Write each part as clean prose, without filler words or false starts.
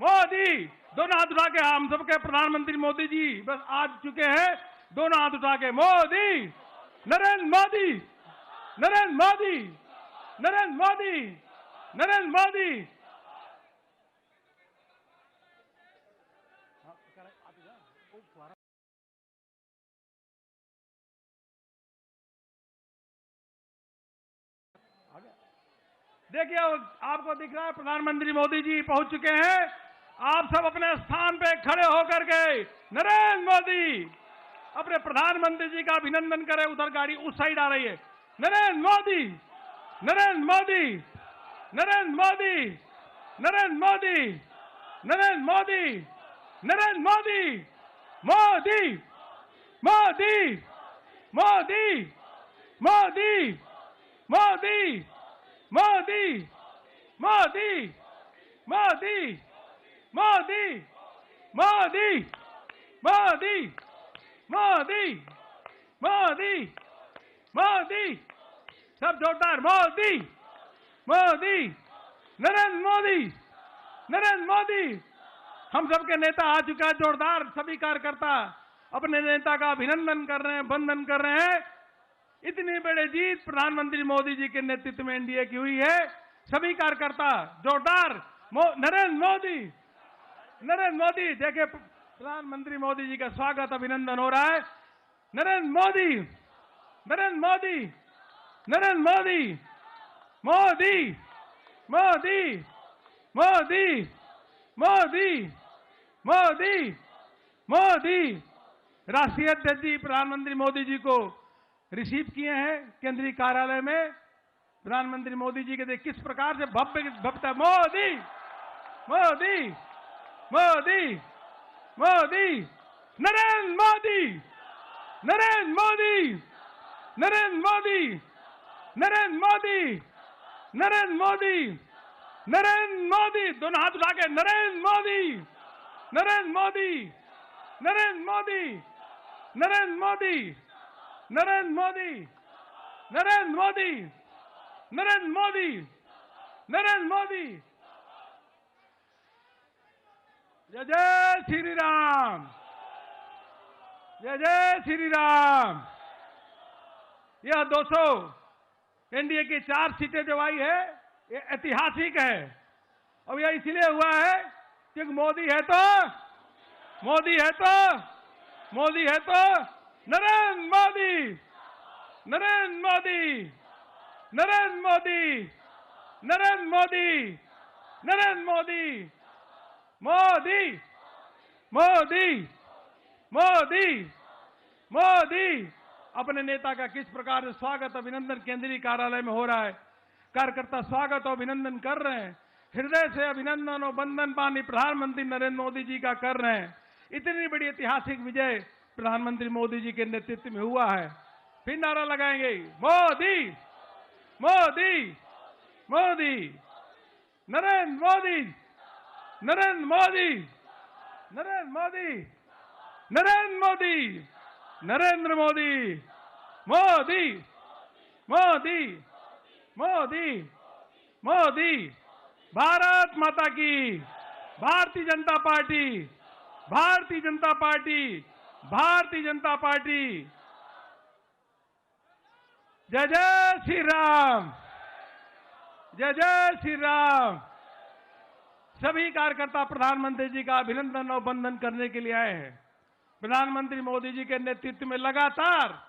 मोदी। दोनों हाथ उठा के हम सबके प्रधानमंत्री मोदी जी बस आ चुके हैं। दोनों हाथ उठा के मोदी, नरेंद्र मोदी, नरेंद्र मोदी, नरेंद्र मोदी, नरेंद्र मोदी। देखिए आपको दिख रहा है प्रधानमंत्री मोदी जी पहुंच चुके हैं। आप सब अपने स्थान पे खड़े होकर के नरेंद्र मोदी अपने प्रधानमंत्री जी का अभिनंदन करें। उधर गाड़ी उस साइड आ रही है। नरेंद्र मोदी, नरेंद्र मोदी, नरेंद्र मोदी, नरेंद्र मोदी, नरेंद्र मोदी, नरेंद्र मोदी, मोदी, मोदी, मोदी, मोदी, मोदी, मोदी, मोदी, मोदी, मोदी, मोदी, मोदी, मोदी, मोदी, मोदी, सब जोरदार मोदी, मोदी, नरेंद्र मोदी, नरेंद्र मोदी। हम सबके नेता आ चुका है। जोरदार सभी कार्यकर्ता अपने नेता का अभिनंदन कर रहे हैं, वंदन कर रहे हैं। इतनी बड़ी जीत प्रधानमंत्री मोदी जी के नेतृत्व में एनडीए की हुई है। सभी कार्यकर्ता जोरदार नरेंद्र मोदी, नरेंद्र मोदी। देखिए प्रधानमंत्री मोदी जी का स्वागत अभिनंदन हो रहा है। नरेंद्र मोदी, नरेंद्र मोदी, नरेंद्र मोदी, मोदी, मोदी, मोदी, मोदी, मोदी, मोदी। राष्ट्रीय अध्यक्ष जी प्रधानमंत्री मोदी जी को रिसीव किए हैं केंद्रीय कार्यालय में। प्रधानमंत्री मोदी जी के देख किस प्रकार से भव्य भव्यता। मोदी, मोदी, मोदी, मोदी, नरेंद्र मोदी, नरेंद्र मोदी, नरेंद्र मोदी, नरेंद्र मोदी, नरेंद्र मोदी, नरेंद्र मोदी। दोनों हाथ उठा के नरेंद्र मोदी, नरेंद्र मोदी, नरेंद्र मोदी, नरेंद्र मोदी, नरेंद्र मोदी, नरेंद्र मोदी, नरेंद्र मोदी, नरेंद्र मोदी। जय जय श्री राम, जय जय श्री राम। यह 200 एनडीए की 4 सीटें जो आई है ये ऐतिहासिक है। अब यह इसलिए हुआ है क्योंकि मोदी है तो, मोदी है तो, मोदी है तो नरेंद्र मोदी, नरेंद्र मोदी, नरेंद्र मोदी, नरेंद्र मोदी, नरेंद्र मोदी, मोदी, मोदी, मोदी, मोदी। अपने नेता का किस प्रकार से स्वागत अभिनंदन केंद्रीय कार्यालय में हो रहा है। कार्यकर्ता स्वागत और अभिनंदन कर रहे हैं। हृदय से अभिनंदन और वंदन पानी प्रधानमंत्री नरेंद्र मोदी जी का कर रहे हैं। इतनी बड़ी ऐतिहासिक विजय प्रधानमंत्री मोदी जी के नेतृत्व में हुआ है। फिर नारा लगाएंगे मोदी, मोदी, मोदी, नरेंद्र मोदी, नरेंद्र मोदी, नरेंद्र मोदी, नरेंद्र मोदी, नरेंद्र मोदी, मोदी, मोदी, मोदी, मोदी। भारत माता की, Bharatiya Janata party, Bharatiya Janata party, Bharatiya Janata party. जय जय श्री राम, जय जय श्री राम। सभी कार्यकर्ता प्रधानमंत्री जी का अभिनंदन और वंदन करने के लिए आए हैं। प्रधानमंत्री मोदी जी के नेतृत्व में लगातार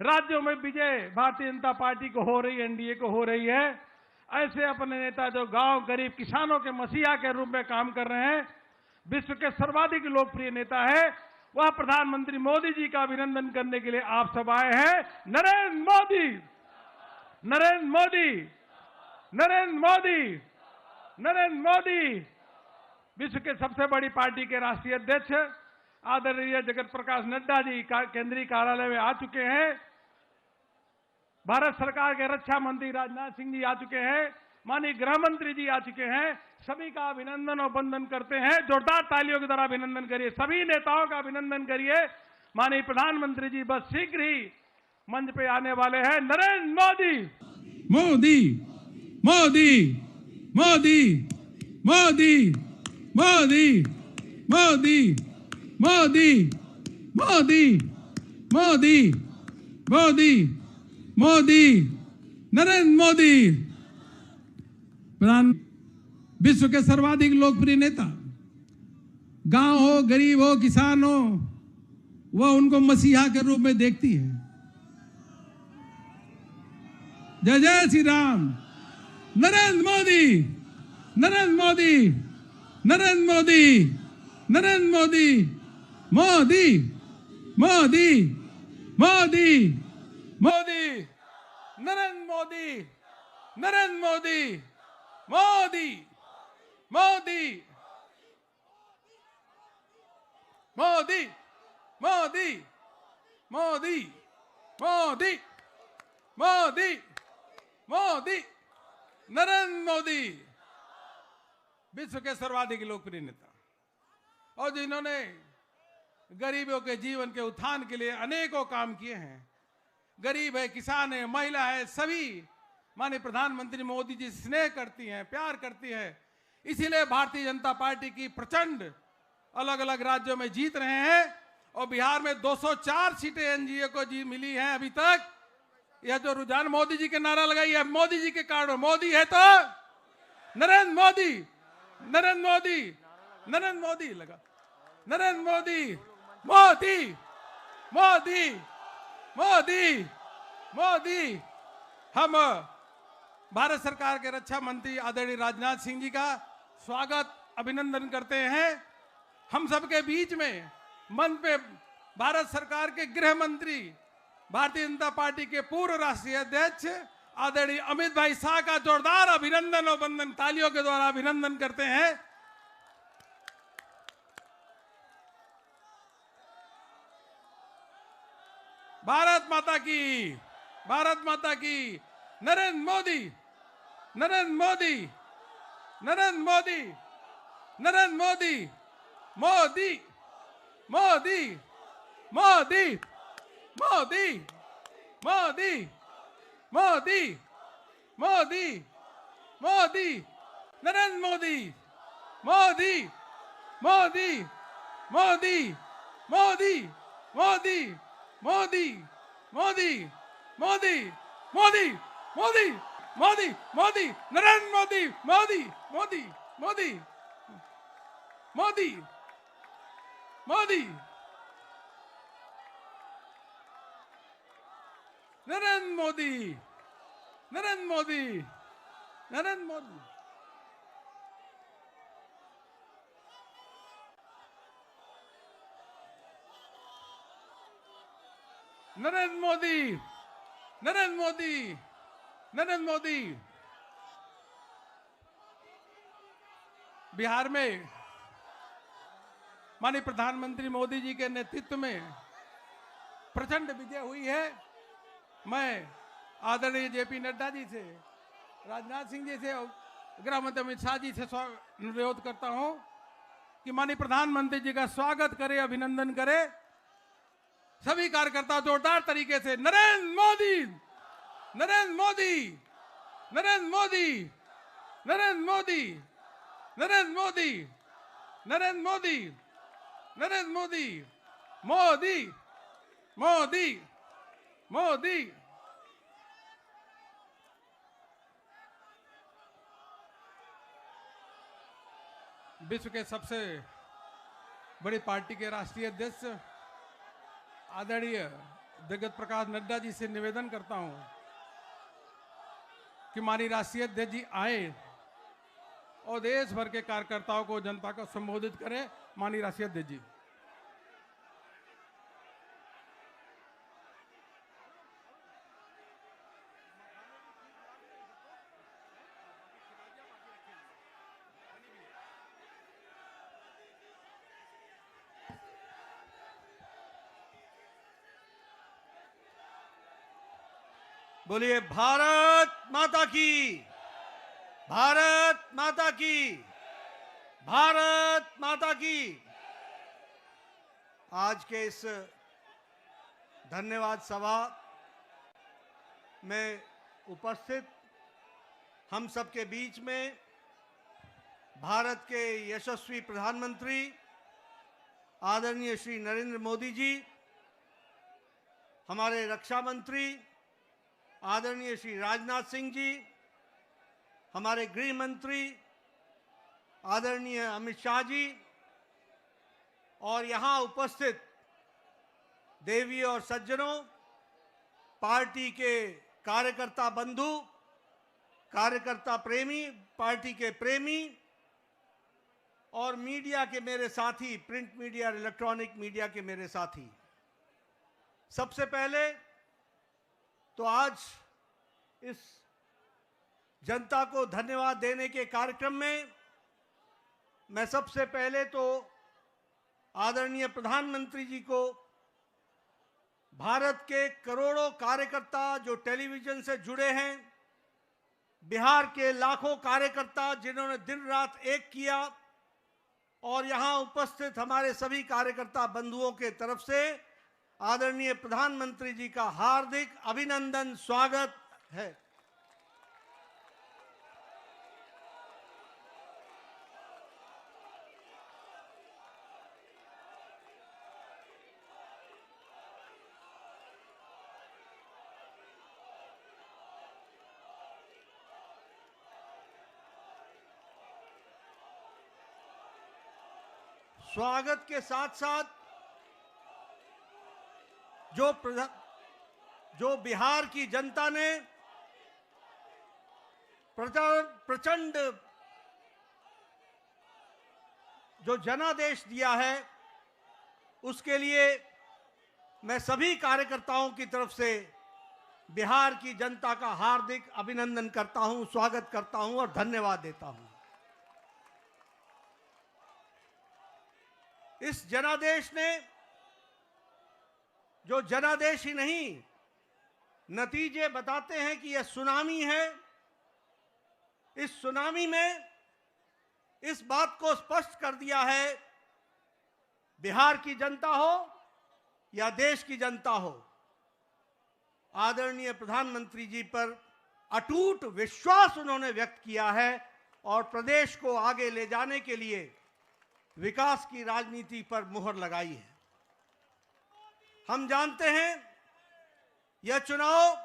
राज्यों में विजय भारतीय जनता पार्टी को हो रही है, एनडीए को हो रही है। ऐसे अपने नेता जो गांव गरीब किसानों के मसीहा के रूप में काम कर रहे हैं, विश्व के सर्वाधिक लोकप्रिय नेता है, वह प्रधानमंत्री मोदी जी का अभिनंदन करने के लिए आप सब आए हैं। नरेंद्र मोदी, नरेंद्र मोदी, नरेंद्र मोदी, नरेंद्र मोदी। विश्व के सबसे बड़ी पार्टी के राष्ट्रीय अध्यक्ष आदरणीय जगत प्रकाश नड्डा जी केंद्रीय कार्यालय में आ चुके हैं। भारत सरकार के रक्षा मंत्री राजनाथ सिंह जी आ चुके हैं। माननीय गृह मंत्री जी आ चुके हैं। सभी का अभिनंदन और वंदन करते हैं। जोरदार तालियों के द्वारा अभिनंदन करिए। सभी नेताओं का अभिनंदन करिए। माननीय प्रधानमंत्री जी बस शीघ्र ही मंच पे आने वाले हैं। नरेंद्र मोदी, मोदी, मोदी, मोदी, मोदी मोदी मोदी मोदी मोदी मोदी मोदी मोदी नरेंद्र मोदी। प्रधान विश्व के सर्वाधिक लोकप्रिय नेता, गांव हो, गरीब हो, किसान हो, वह उनको मसीहा के रूप में देखती है। जय जय श्री राम। नरेंद्र मोदी नरेंद्र मोदी नरेंद्र मोदी नरेंद्र मोदी मोदी मोदी मोदी मोदी नरेंद्र मोदी नरेंद्र मोदी मोदी मोदी मोदी मोदी मोदी मोदी मोदी मोदी नरेंद्र मोदी विश्व के सर्वाधिक लोकप्रिय नेता, और जिन्होंने गरीबों के जीवन के उत्थान के लिए अनेकों काम किए हैं। गरीब है, किसान है, महिला है, सभी माननीय प्रधानमंत्री मोदी जी स्नेह करती हैं, प्यार करती है। इसीलिए भारतीय जनता पार्टी की प्रचंड अलग अलग राज्यों में जीत रहे हैं, और बिहार में 204 सीटें एनडीए को जी मिली हैं अभी तक। यह जो रुझान मोदी जी के नारा लगाई है, मोदी जी के कारण, मोदी है तो नरेंद्र मोदी नरेंद्र मोदी नरेंद्र मोदी लगा, नरेंद्र मोदी मोदी मोदी मोदी मोदी। हम भारत सरकार के रक्षा मंत्री आदरणीय राजनाथ सिंह जी का स्वागत अभिनंदन करते हैं। हम सबके बीच में मंच पे भारत सरकार के गृह मंत्री, भारतीय जनता पार्टी के पूर्व राष्ट्रीय अध्यक्ष आदरणीय अमित भाई शाह का जोरदार अभिनंदन और वंदन तालियों के द्वारा अभिनंदन करते हैं। भारत माता की, भारत माता की। नरेंद्र मोदी नरेंद्र मोदी नरेंद्र मोदी नरेंद्र मोदी मोदी मोदी मोदी मोदी मोदी मोदी मोदी मोदी नरेंद्र मोदी मोदी मोदी मोदी मोदी मोदी मोदी मोदी मोदी मोदी मोदी मोदी मोदी नरेंद्र मोदी मोदी मोदी मोदी मोदी मोदी नरेंद्र मोदी नरेंद्र मोदी नरेंद्र मोदी। नरेंद्र मोदी नरेंद्र मोदी नरेंद्र मोदी। बिहार में माननीय प्रधानमंत्री मोदी जी के नेतृत्व में प्रचंड विजय हुई है। मैं आदरणीय जेपी नड्डा जी से, राजनाथ सिंह जी से और गृह मंत्री अमित शाह जी से अनुरोध करता हूं कि माननीय प्रधानमंत्री जी का स्वागत करें, अभिनंदन करें। सभी कार्यकर्ता जोरदार तरीके से नरेंद्र मोदी नरेंद्र मोदी नरेंद्र मोदी नरेंद्र मोदी नरेंद्र मोदी नरेंद्र मोदी नरेंद्र मोदी मोदी मोदी मोदी। विश्व के सबसे बड़ी पार्टी के राष्ट्रीय अध्यक्ष आदरणीय जगत प्रकाश नड्डा जी से निवेदन करता हूं कि माननीय राष्ट्रीय अध्यक्ष जी आए और देश भर के कार्यकर्ताओं को, जनता को संबोधित करें। माननीय राष्ट्रीय अध्यक्ष जी। बोलिए भारत माता की, भारत माता की, भारत माता की। आज के इस धन्यवाद सभा में उपस्थित हम सबके बीच में भारत के यशस्वी प्रधानमंत्री आदरणीय श्री नरेंद्र मोदी जी, हमारे रक्षा मंत्री आदरणीय श्री राजनाथ सिंह जी, हमारे गृह मंत्री आदरणीय अमित शाह जी और यहाँ उपस्थित देवी और सज्जनों, पार्टी के कार्यकर्ता बंधु, कार्यकर्ता प्रेमी, पार्टी के प्रेमी और मीडिया के मेरे साथी, प्रिंट मीडिया और इलेक्ट्रॉनिक मीडिया के मेरे साथी, सबसे पहले तो आज इस जनता को धन्यवाद देने के कार्यक्रम में मैं सबसे पहले तो आदरणीय प्रधानमंत्री जी को, भारत के करोड़ों कार्यकर्ता जो टेलीविजन से जुड़े हैं, बिहार के लाखों कार्यकर्ता जिन्होंने दिन रात एक किया और यहां उपस्थित हमारे सभी कार्यकर्ता बंधुओं के तरफ से आदरणीय प्रधानमंत्री जी का हार्दिक अभिनंदन, स्वागत है। स्वागत के साथ साथ जो बिहार की जनता ने प्रचंड जो जनादेश दिया है, उसके लिए मैं सभी कार्यकर्ताओं की तरफ से बिहार की जनता का हार्दिक अभिनंदन करता हूं, स्वागत करता हूं और धन्यवाद देता हूं। इस जनादेश ने, जो जनादेश ही नहीं, नतीजे बताते हैं कि यह सुनामी है। इस सुनामी में इस बात को स्पष्ट कर दिया है, बिहार की जनता हो या देश की जनता हो, आदरणीय प्रधानमंत्री जी पर अटूट विश्वास उन्होंने व्यक्त किया है और प्रदेश को आगे ले जाने के लिए विकास की राजनीति पर मुहर लगाई है। हम जानते हैं यह चुनाव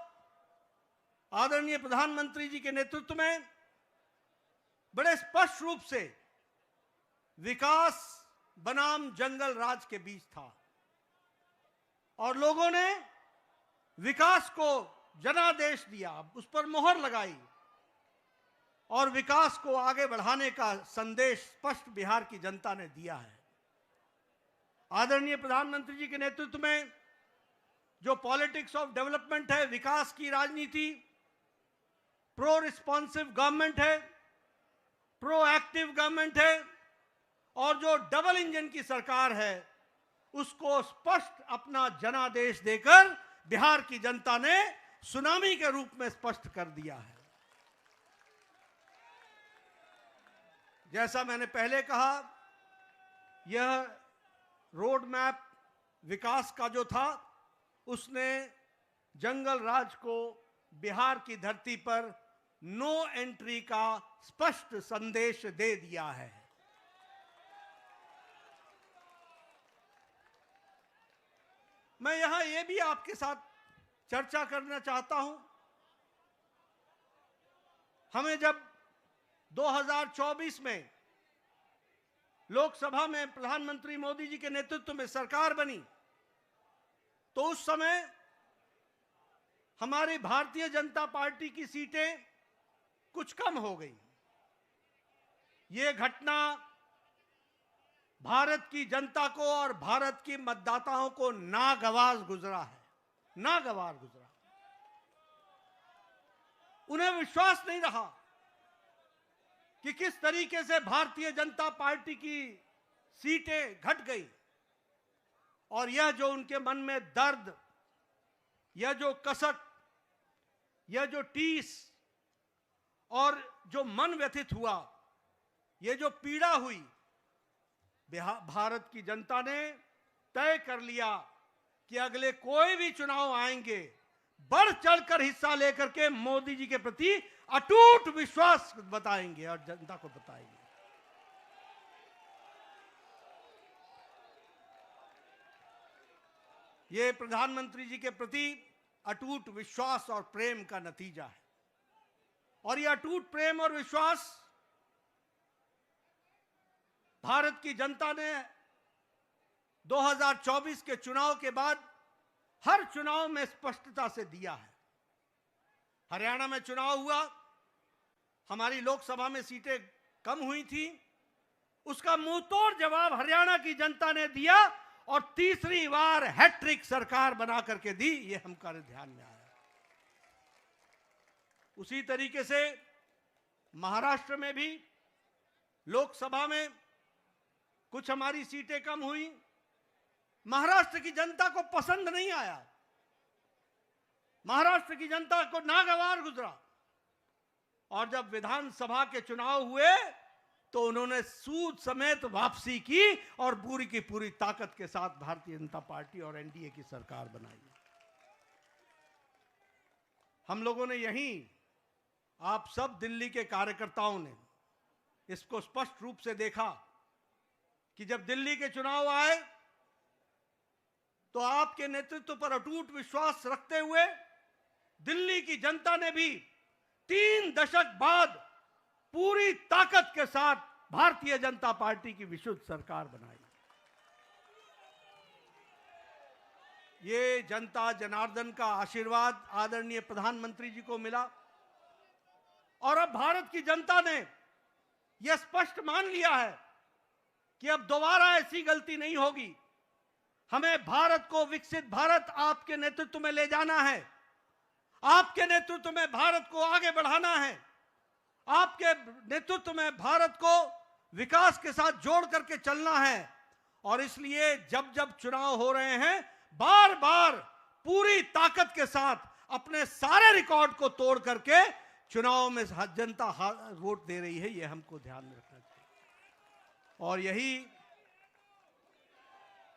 आदरणीय प्रधानमंत्री जी के नेतृत्व में बड़े स्पष्ट रूप से विकास बनाम जंगल राज के बीच था और लोगों ने विकास को जनादेश दिया, उस पर मुहर लगाई और विकास को आगे बढ़ाने का संदेश स्पष्ट बिहार की जनता ने दिया है। आदरणीय प्रधानमंत्री जी के नेतृत्व में जो पॉलिटिक्स ऑफ डेवलपमेंट है, विकास की राजनीति, प्रो रिस्पॉन्सिव गवर्नमेंट है, प्रो एक्टिव गवर्नमेंट है और जो डबल इंजन की सरकार है, उसको स्पष्ट अपना जनादेश देकर बिहार की जनता ने सुनामी के रूप में स्पष्ट कर दिया है। जैसा मैंने पहले कहा, यह रोड मैप विकास का जो था, उसने जंगल राज को बिहार की धरती पर नो एंट्री का स्पष्ट संदेश दे दिया है। मैं यहां यह भी आपके साथ चर्चा करना चाहता हूं, हमें जब 2024 में लोकसभा में प्रधानमंत्री मोदी जी के नेतृत्व में सरकार बनी, तो उस समय हमारी भारतीय जनता पार्टी की सीटें कुछ कम हो गई। ये घटना भारत की जनता को और भारत की मतदाताओं को नागवार गुजरा है, नागवार गुजरा। उन्हें विश्वास नहीं रहा कि किस तरीके से भारतीय जनता पार्टी की सीटें घट गई और यह जो उनके मन में दर्द, यह जो कसक, यह जो टीस और जो मन व्यथित हुआ, यह जो पीड़ा हुई, भारत की जनता ने तय कर लिया कि अगले कोई भी चुनाव आएंगे, बढ़ चढ़कर हिस्सा लेकर के मोदी जी के प्रति अटूट विश्वास बताएंगे और जनता को बताएंगे। ये प्रधानमंत्री जी के प्रति अटूट विश्वास और प्रेम का नतीजा है। और ये अटूट प्रेम और विश्वास भारत की जनता ने 2024 के चुनाव के बाद हर चुनाव में स्पष्टता से दिया है। हरियाणा में चुनाव हुआ, हमारी लोकसभा में सीटें कम हुई थी, उसका मुंहतोड़ जवाब हरियाणा की जनता ने दिया और तीसरी बार हैट्रिक सरकार बना करके दी। ये हमारे ध्यान में आया। उसी तरीके से महाराष्ट्र में भी लोकसभा में कुछ हमारी सीटें कम हुई। महाराष्ट्र की जनता को पसंद नहीं आया, महाराष्ट्र की जनता को नागवार गुजरा। और जब विधानसभा के चुनाव हुए तो उन्होंने सूद समेत वापसी की और पूरी की पूरी ताकत के साथ भारतीय जनता पार्टी और एनडीए की सरकार बनाई। हम लोगों ने यहीं, आप सब दिल्ली के कार्यकर्ताओं ने इसको स्पष्ट रूप से देखा कि जब दिल्ली के चुनाव आए तो आपके नेतृत्व पर अटूट विश्वास रखते हुए दिल्ली की जनता ने भी 3 दशक बाद पूरी ताकत के साथ भारतीय जनता पार्टी की विशुद्ध सरकार बनाई। ये जनता जनार्दन का आशीर्वाद आदरणीय प्रधानमंत्री जी को मिला और अब भारत की जनता ने यह स्पष्ट मान लिया है कि अब दोबारा ऐसी गलती नहीं होगी। हमें भारत को विकसित भारत आपके नेतृत्व में ले जाना है, आपके नेतृत्व में भारत को आगे बढ़ाना है, आपके नेतृत्व में भारत को विकास के साथ जोड़ करके चलना है। और इसलिए जब जब चुनाव हो रहे हैं बार बार पूरी ताकत के साथ अपने सारे रिकॉर्ड को तोड़ करके चुनाव में जनता वोट दे रही है, यह हमको ध्यान में रखना चाहिए।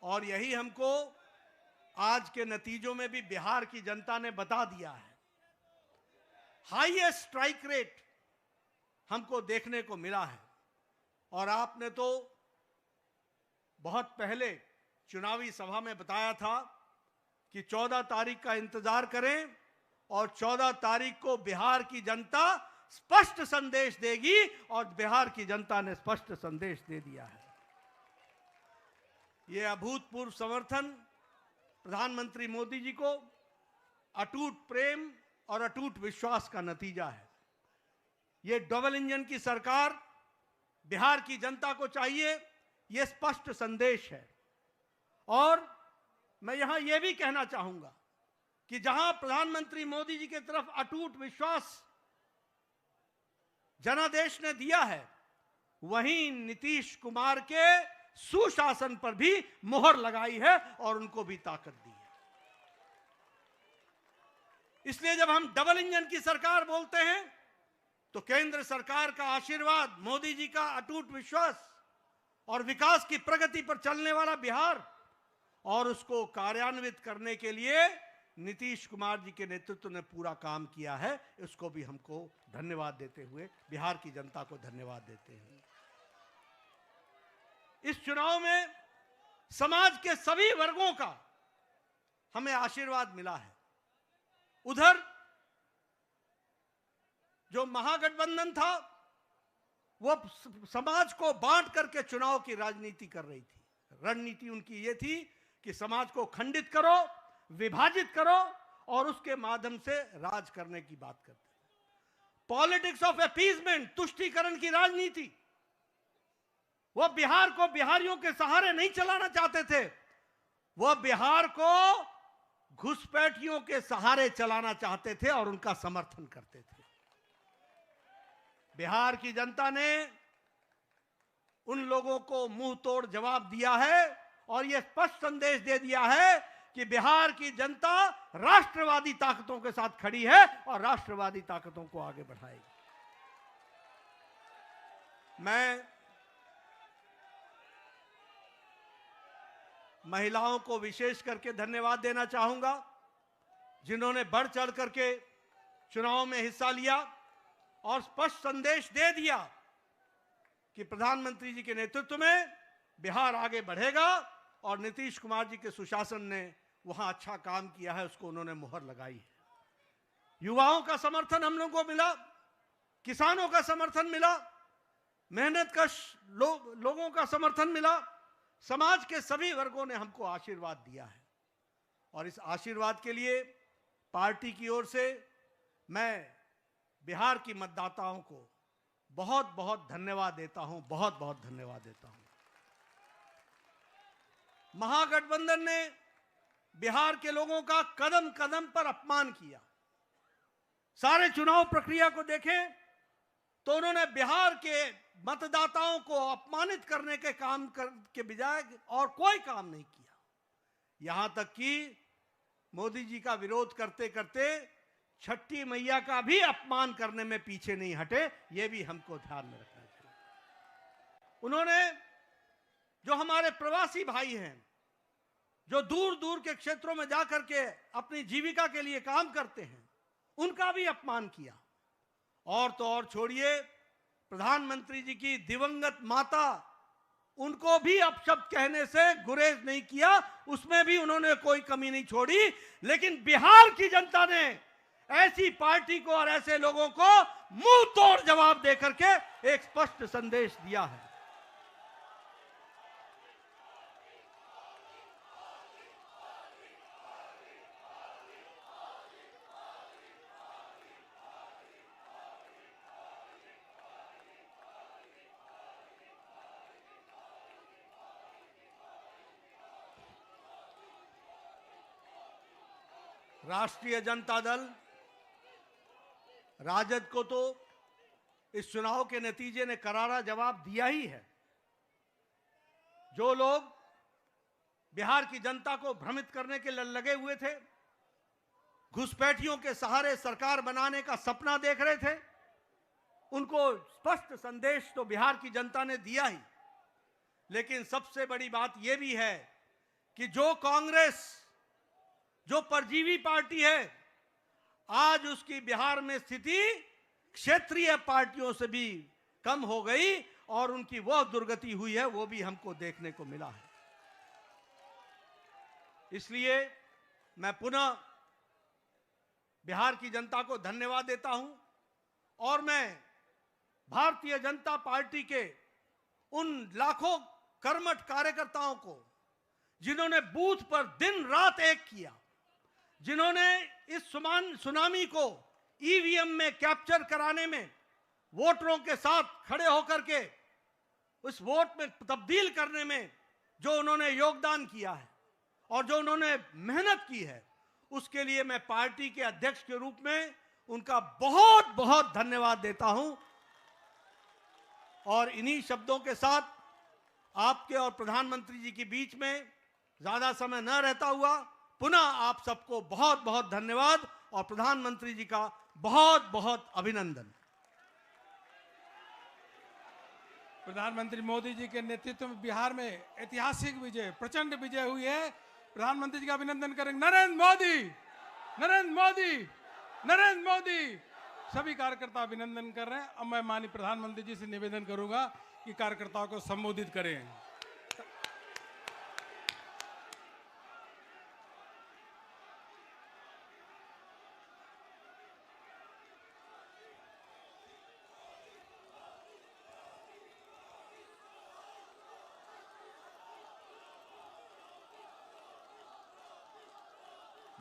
और यही हमको आज के नतीजों में भी बिहार की जनता ने बता दिया है। हाईएस्ट स्ट्राइक रेट हमको देखने को मिला है। और आपने तो बहुत पहले चुनावी सभा में बताया था कि 14 तारीख का इंतजार करें और 14 तारीख को बिहार की जनता स्पष्ट संदेश देगी और बिहार की जनता ने स्पष्ट संदेश दे दिया है। यह अभूतपूर्व समर्थन प्रधानमंत्री मोदी जी को अटूट प्रेम और अटूट विश्वास का नतीजा है। यह डबल इंजन की सरकार बिहार की जनता को चाहिए, यह स्पष्ट संदेश है। और मैं यहां यह भी कहना चाहूंगा कि जहां प्रधानमंत्री मोदी जी की तरफ अटूट विश्वास जनादेश ने दिया है, वहीं नीतीश कुमार के सुशासन पर भी मुहर लगाई है और उनको भी ताकत दी है। इसलिए जब हम डबल इंजन की सरकार बोलते हैं तो केंद्र सरकार का आशीर्वाद, मोदी जी का अटूट विश्वास और विकास की प्रगति पर चलने वाला बिहार और उसको कार्यान्वित करने के लिए नीतीश कुमार जी के नेतृत्व ने पूरा काम किया है। इसको भी हमको धन्यवाद देते हुए बिहार की जनता को धन्यवाद देते हैं। इस चुनाव में समाज के सभी वर्गों का हमें आशीर्वाद मिला है। उधर जो महागठबंधन था वो समाज को बांट करके चुनाव की राजनीति कर रही थी। रणनीति उनकी ये थी कि समाज को खंडित करो, विभाजित करो और उसके माध्यम से राज करने की बात करते थे। पॉलिटिक्स ऑफ अपीजमेंट, तुष्टीकरण की राजनीति। वह बिहार को बिहारियों के सहारे नहीं चलाना चाहते थे, वह बिहार को घुसपैठियों के सहारे चलाना चाहते थे और उनका समर्थन करते थे। बिहार की जनता ने उन लोगों को मुंह तोड़ जवाब दिया है और यह स्पष्ट संदेश दे दिया है कि बिहार की जनता राष्ट्रवादी ताकतों के साथ खड़ी है और राष्ट्रवादी ताकतों को आगे बढ़ाएगी। मैं महिलाओं को विशेष करके धन्यवाद देना चाहूंगा, जिन्होंने बढ़ चढ़ करके चुनाव में हिस्सा लिया और स्पष्ट संदेश दे दिया कि प्रधानमंत्री जी के नेतृत्व में बिहार आगे बढ़ेगा और नीतीश कुमार जी के सुशासन ने वहां अच्छा काम किया है उसको उन्होंने मुहर लगाई है। युवाओं का समर्थन हम लोगों को मिला, किसानों का समर्थन मिला, मेहनतकश लोगों का समर्थन मिला, समाज के सभी वर्गों ने हमको आशीर्वाद दिया है। और इस आशीर्वाद के लिए पार्टी की ओर से मैं बिहार की मतदाताओं को बहुत बहुत धन्यवाद देता हूं, बहुत बहुत धन्यवाद देता हूं। महागठबंधन ने बिहार के लोगों का कदम कदम पर अपमान किया। सारे चुनाव प्रक्रिया को देखें तो उन्होंने बिहार के मतदाताओं को अपमानित करने के काम के बजाय और कोई काम नहीं किया। यहां तक कि मोदी जी का विरोध करते करते छठी मैया का भी अपमान करने में पीछे नहीं हटे। यह भी हमको ध्यान में रखना चाहिए। उन्होंने जो हमारे प्रवासी भाई हैं, जो दूर दूर के क्षेत्रों में जाकर के अपनी जीविका के लिए काम करते हैं, उनका भी अपमान किया। और तो और छोड़िए, प्रधानमंत्री जी की दिवंगत माता, उनको भी अपशब्द कहने से गुरेज नहीं किया, उसमें भी उन्होंने कोई कमी नहीं छोड़ी। लेकिन बिहार की जनता ने ऐसी पार्टी को और ऐसे लोगों को मुंह तोड़ जवाब देकर के एक स्पष्ट संदेश दिया है। राष्ट्रीय जनता दल राजद को तो इस चुनाव के नतीजे ने करारा जवाब दिया ही है। जो लोग बिहार की जनता को भ्रमित करने के लिए लगे हुए थे, घुसपैठियों के सहारे सरकार बनाने का सपना देख रहे थे, उनको स्पष्ट संदेश तो बिहार की जनता ने दिया ही। लेकिन सबसे बड़ी बात यह भी है कि जो कांग्रेस, जो परजीवी पार्टी है, आज उसकी बिहार में स्थिति क्षेत्रीय पार्टियों से भी कम हो गई और उनकी वह दुर्गति हुई है, वो भी हमको देखने को मिला है। इसलिए मैं पुनः बिहार की जनता को धन्यवाद देता हूं और मैं भारतीय जनता पार्टी के उन लाखों कर्मठ कार्यकर्ताओं को, जिन्होंने बूथ पर दिन रात एक किया, जिन्होंने इस सुनामी को ईवीएम में कैप्चर कराने में वोटरों के साथ खड़े होकर के उस वोट में तब्दील करने में जो उन्होंने योगदान किया है और जो उन्होंने मेहनत की है, उसके लिए मैं पार्टी के अध्यक्ष के रूप में उनका बहुत बहुत धन्यवाद देता हूं। और इन्हीं शब्दों के साथ आपके और प्रधानमंत्री जी के बीच में ज्यादा समय न रहता हुआ पुनः आप सबको बहुत बहुत धन्यवाद और प्रधानमंत्री जी का बहुत बहुत अभिनंदन। प्रधानमंत्री मोदी जी के नेतृत्व में बिहार में ऐतिहासिक विजय, प्रचंड विजय हुई है। प्रधानमंत्री जी का अभिनंदन करेंगे। नरेंद्र मोदी, नरेंद्र मोदी, नरेंद्र मोदी। सभी कार्यकर्ता अभिनंदन कर रहे हैं। अब मैं माननीय प्रधानमंत्री जी से निवेदन करूंगा कि कार्यकर्ताओं को संबोधित करें।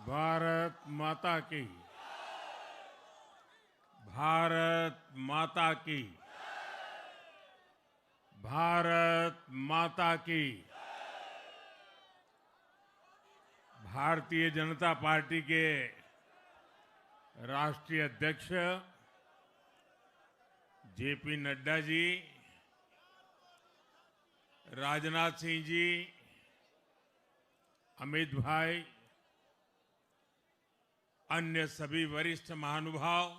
भारत माता की, भारत माता की, भारत माता की। भारतीय जनता पार्टी के राष्ट्रीय अध्यक्ष जेपी नड्डा जी, राजनाथ सिंह जी, अमित भाई, अन्य सभी वरिष्ठ महानुभाव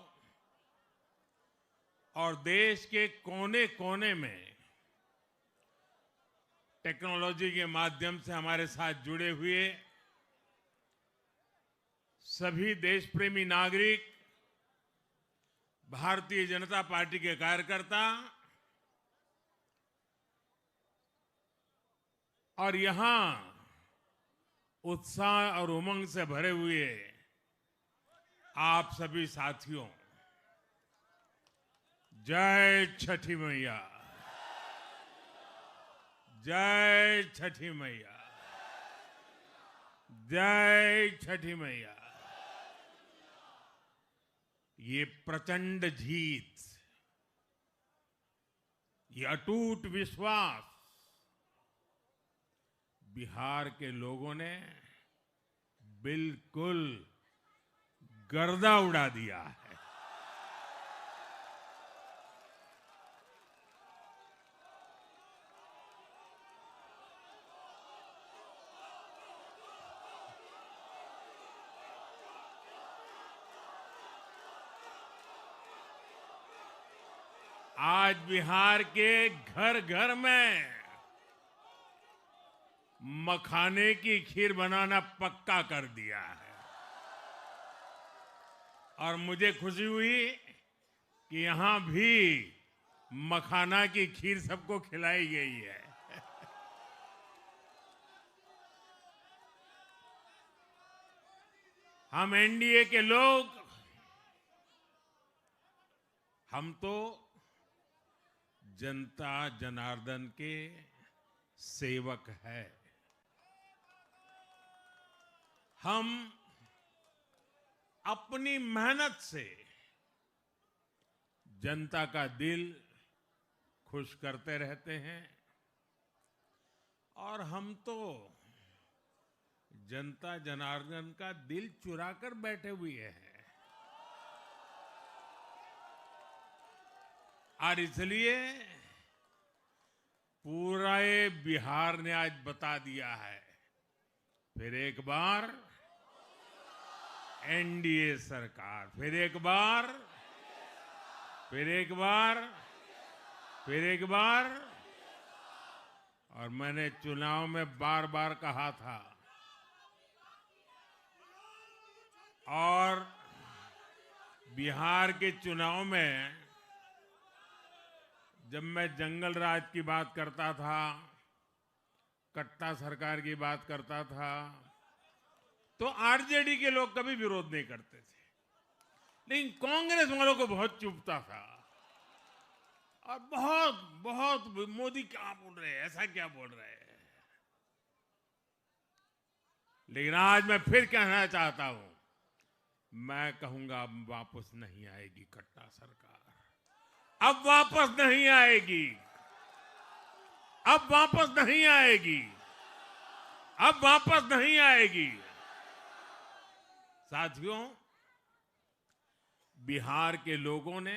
और देश के कोने कोने में टेक्नोलॉजी के माध्यम से हमारे साथ जुड़े हुए सभी देश प्रेमी नागरिक, भारतीय जनता पार्टी के कार्यकर्ता और यहां उत्साह और उमंग से भरे हुए आप सभी साथियों, जय छठी मैया, जय छठी मैया, जय छठी मैया। ये प्रचंड जीत, ये अटूट विश्वास बिहार के लोगों ने बिल्कुल गर्दा उड़ा दिया है। आज बिहार के घर घर में मखाने की खीर बनाना पक्का कर दिया है और मुझे खुशी हुई कि यहां भी मखाना की खीर सबको खिलाई गई है। हम एनडीए के लोग, हम तो जनता जनार्दन के सेवक है। हम अपनी मेहनत से जनता का दिल खुश करते रहते हैं और हम तो जनता जनार्दन का दिल चुरा कर बैठे हुए हैं। और इसलिए पूरा ये बिहार ने आज बता दिया है, फिर एक बार एनडीए सरकार, फिर एक बार, फिर एक बार, फिर एक बार। और मैंने चुनाव में बार बार कहा था और बिहार के चुनाव में जब मैं जंगल राज की बात करता था, कट्टा सरकार की बात करता था, तो आरजेडी के लोग कभी विरोध नहीं करते थे, लेकिन कांग्रेस वालों को बहुत चुभता था और बहुत बहुत मोदी क्या बोल रहे हैं, ऐसा क्या बोल रहे हैं। लेकिन आज मैं फिर कहना चाहता हूं, मैं कहूंगा अब वापस नहीं आएगी कट्टा सरकार, अब वापस नहीं आएगी, अब वापस नहीं आएगी, अब वापस नहीं आएगी। साथियों, बिहार के लोगों ने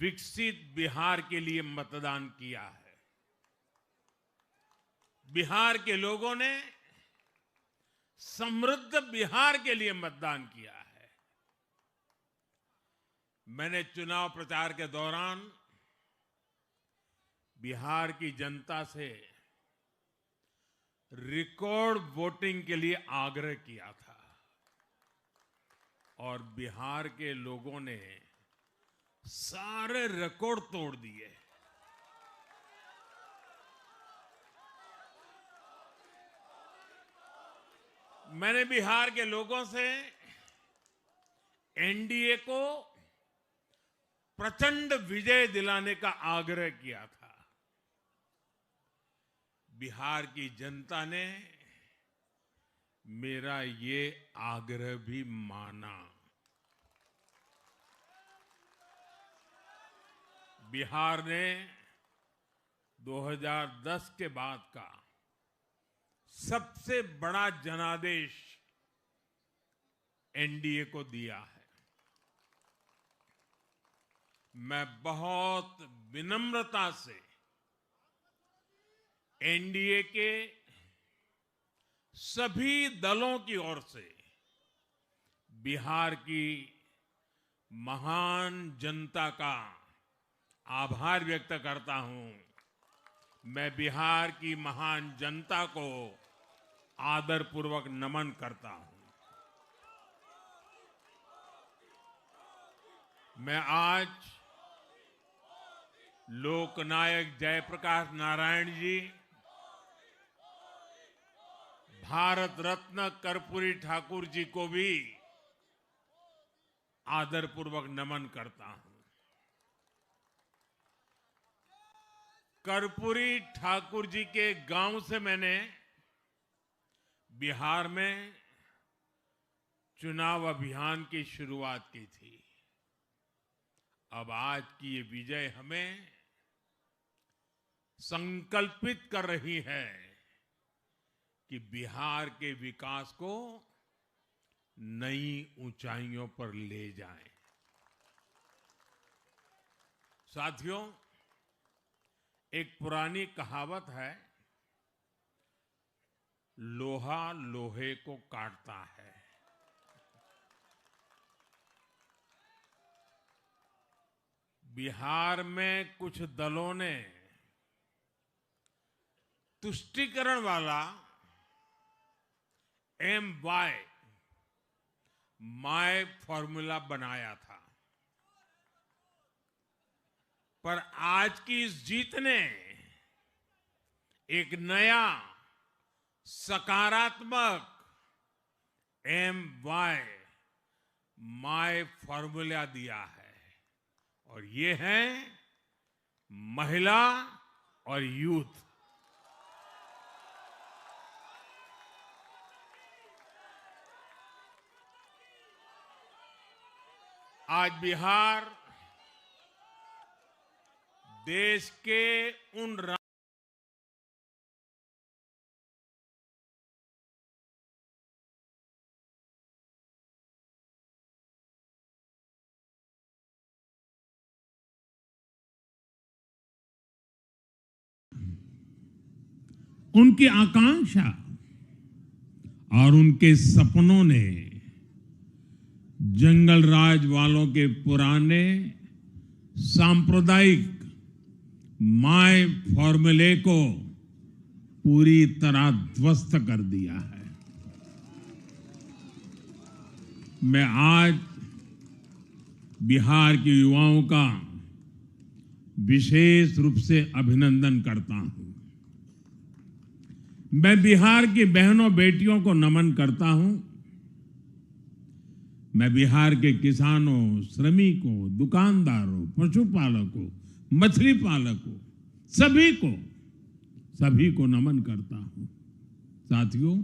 विकसित बिहार के लिए मतदान किया है। बिहार के लोगों ने समृद्ध बिहार के लिए मतदान किया है। मैंने चुनाव प्रचार के दौरान बिहार की जनता से रिकॉर्ड वोटिंग के लिए आग्रह किया था और बिहार के लोगों ने सारे रिकॉर्ड तोड़ दिए। मैंने बिहार के लोगों से एनडीए को प्रचंड विजय दिलाने का आग्रह किया था। बिहार की जनता ने मेरा ये आग्रह भी माना। बिहार ने 2010 के बाद का सबसे बड़ा जनादेश एनडीए को दिया है। मैं बहुत विनम्रता से एनडीए के सभी दलों की ओर से बिहार की महान जनता का आभार व्यक्त करता हूं। मैं बिहार की महान जनता को आदरपूर्वक नमन करता हूं। मैं आज लोकनायक जयप्रकाश नारायण जी भारत रत्न कर्पूरी ठाकुर जी को भी आदरपूर्वक नमन करता हूं। कर्पूरी ठाकुर जी के गांव से मैंने बिहार में चुनाव अभियान की शुरुआत की थी। अब आज की ये विजय हमें संकल्पित कर रही है कि बिहार के विकास को नई ऊंचाइयों पर ले जाएं। साथियों, एक पुरानी कहावत है, लोहा लोहे को काटता है। बिहार में कुछ दलों ने तुष्टीकरण वाला MY माय फॉर्मूला बनाया था, पर आज की इस जीत ने एक नया सकारात्मक MY माय फॉर्मूला दिया है, और ये है महिला और यूथ। आज बिहार देश के उन उनकी आकांक्षा और उनके सपनों ने जंगल राज वालों के पुराने सांप्रदायिक माय फॉर्मूले को पूरी तरह ध्वस्त कर दिया है। मैं आज बिहार के युवाओं का विशेष रूप से अभिनंदन करता हूं। मैं बिहार की बहनों बेटियों को नमन करता हूं। मैं बिहार के किसानों, श्रमिकों, दुकानदारों, पशुपालकों, मछली पालकों, सभी को नमन करता हूं। साथियों,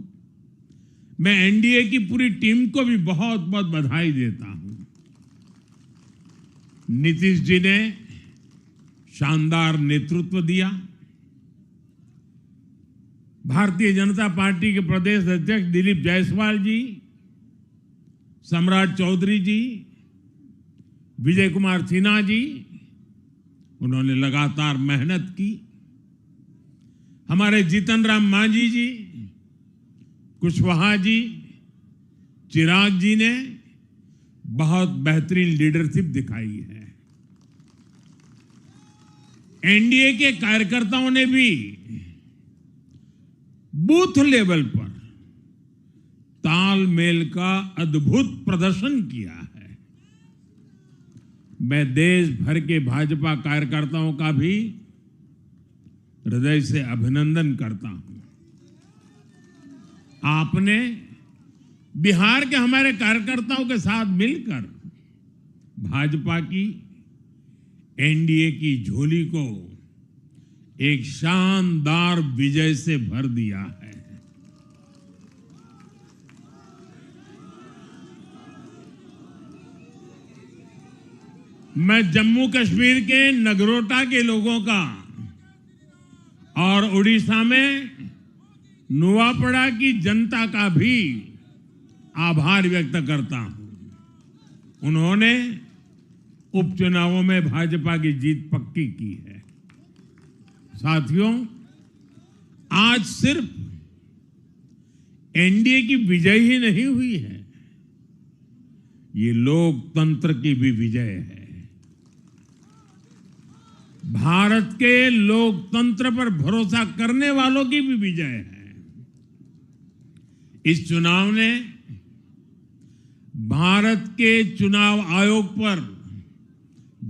मैं एनडीए की पूरी टीम को भी बहुत बहुत बधाई देता हूं। नीतीश जी ने शानदार नेतृत्व दिया। भारतीय जनता पार्टी के प्रदेश अध्यक्ष दिलीप जायसवाल जी, सम्राट चौधरी जी, विजय कुमार सिन्हा जी, उन्होंने लगातार मेहनत की। हमारे जीतन राम मांझी जी, कुशवाहा जी, चिराग जी ने बहुत बेहतरीन लीडरशिप दिखाई है। एनडीए के कार्यकर्ताओं ने भी बूथ लेवल पर तालमेल का अद्भुत प्रदर्शन किया है। मैं देश भर के भाजपा कार्यकर्ताओं का भी हृदय से अभिनंदन करता हूं। आपने बिहार के हमारे कार्यकर्ताओं के साथ मिलकर भाजपा की एनडीए की झोली को एक शानदार विजय से भर दिया है। मैं जम्मू कश्मीर के नगरोटा के लोगों का और उड़ीसा में नुआपड़ा की जनता का भी आभार व्यक्त करता हूं। उन्होंने उपचुनावों में भाजपा की जीत पक्की की है। साथियों, आज सिर्फ एनडीए की विजय ही नहीं हुई है, ये लोकतंत्र की भी विजय है। भारत के लोकतंत्र पर भरोसा करने वालों की भी विजय है। इस चुनाव ने भारत के चुनाव आयोग पर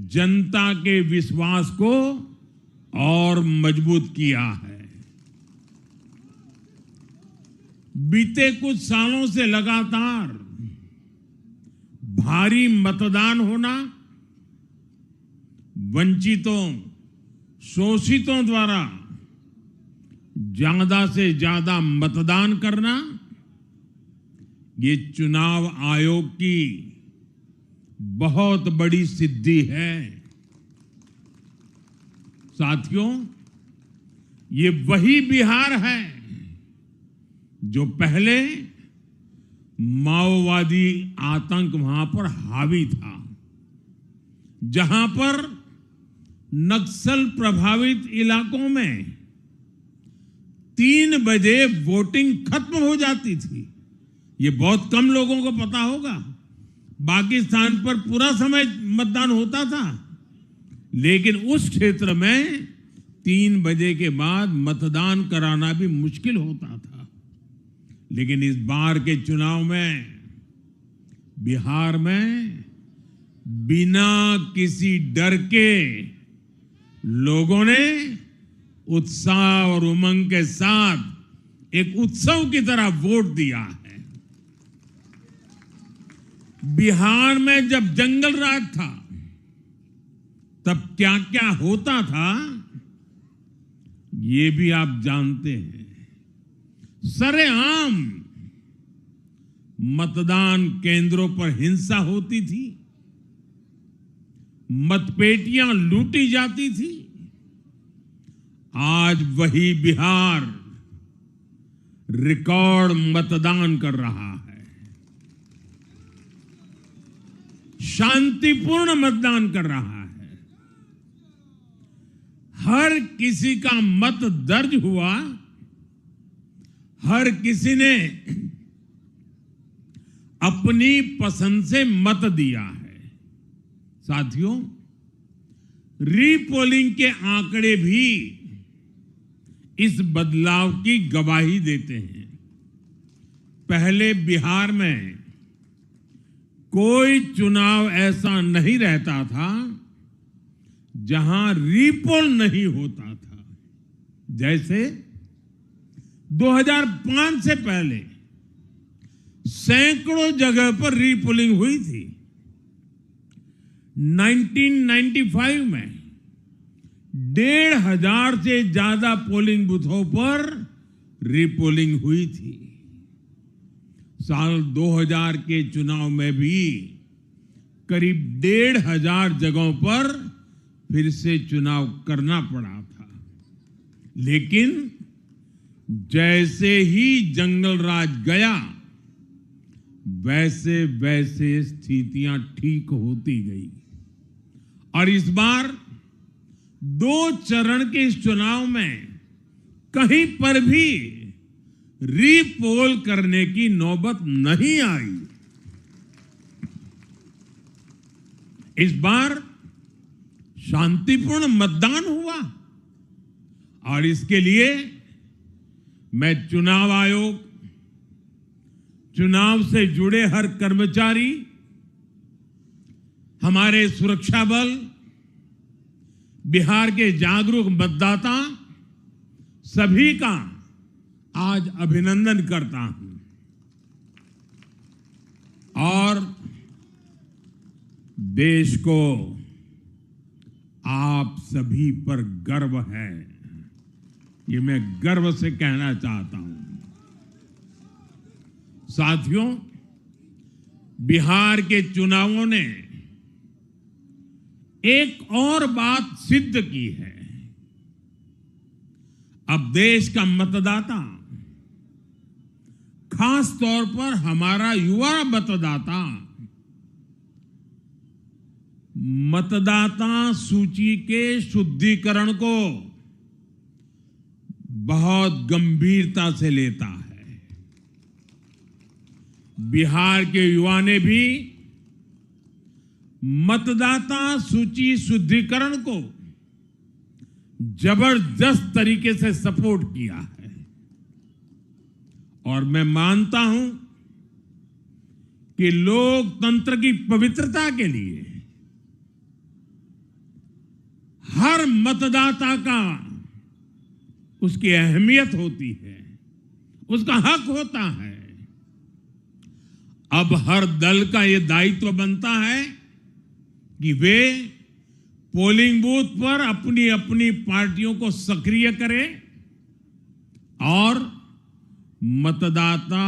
जनता के विश्वास को और मजबूत किया है। बीते कुछ सालों से लगातार भारी मतदान होना, वंचितों, शोषितों द्वारा ज्यादा से ज्यादा मतदान करना, ये चुनाव आयोग की बहुत बड़ी सिद्धि है। साथियों, ये वही बिहार है जो पहले माओवादी आतंक वहां पर हावी था, जहां पर नक्सल प्रभावित इलाकों में 3 बजे वोटिंग खत्म हो जाती थी। ये बहुत कम लोगों को पता होगा। बाकी स्थान पर पूरा समय मतदान होता था, लेकिन उस क्षेत्र में 3 बजे के बाद मतदान कराना भी मुश्किल होता था। लेकिन इस बार के चुनाव में बिहार में बिना किसी डर के लोगों ने उत्साह और उमंग के साथ एक उत्सव की तरह वोट दिया है। बिहार में जब जंगल राज था, तब क्या क्या होता था, ये भी आप जानते हैं। सरेआम मतदान केंद्रों पर हिंसा होती थी, मतपेटियां लूटी जाती थी। आज वही बिहार रिकॉर्ड मतदान कर रहा है। शांतिपूर्ण मतदान कर रहा है। हर किसी का मत दर्ज हुआ, हर किसी ने अपनी पसंद से मत दिया है। साथियों, रीपोलिंग के आंकड़े भी इस बदलाव की गवाही देते हैं। पहले बिहार में कोई चुनाव ऐसा नहीं रहता था जहां रीपोल नहीं होता था। जैसे 2005 से पहले सैकड़ों जगह पर रीपोलिंग हुई थी। 1995 में 1,500 से ज्यादा पोलिंग बूथों पर रीपोलिंग हुई थी। साल 2000 के चुनाव में भी करीब 1,500 जगहों पर फिर से चुनाव करना पड़ा था। लेकिन जैसे ही जंगल राज गया, वैसे वैसे स्थितियां ठीक होती गई। और इस बार 2 चरण के इस चुनाव में कहीं पर भी रीपोल करने की नौबत नहीं आई। इस बार शांतिपूर्ण मतदान हुआ और इसके लिए मैं चुनाव आयोग, चुनाव से जुड़े हर कर्मचारी, हमारे सुरक्षा बल, बिहार के जागरूक मतदाता, सभी का आज अभिनंदन करता हूं। और देश को आप सभी पर गर्व है, ये मैं गर्व से कहना चाहता हूं। साथियों, बिहार के चुनावों ने एक और बात सिद्ध की है। अब देश का मतदाता, खास तौर पर हमारा युवा मतदाता, मतदाता सूची के शुद्धिकरण को बहुत गंभीरता से लेता है। बिहार के युवा ने भी मतदाता सूची शुद्धिकरण को जबरदस्त तरीके से सपोर्ट किया है। और मैं मानता हूं कि लोकतंत्र की पवित्रता के लिए हर मतदाता का उसकी अहमियत होती है, उसका हक होता है। अब हर दल का यह दायित्व बनता है कि वे पोलिंग बूथ पर अपनी अपनी पार्टियों को सक्रिय करें और मतदाता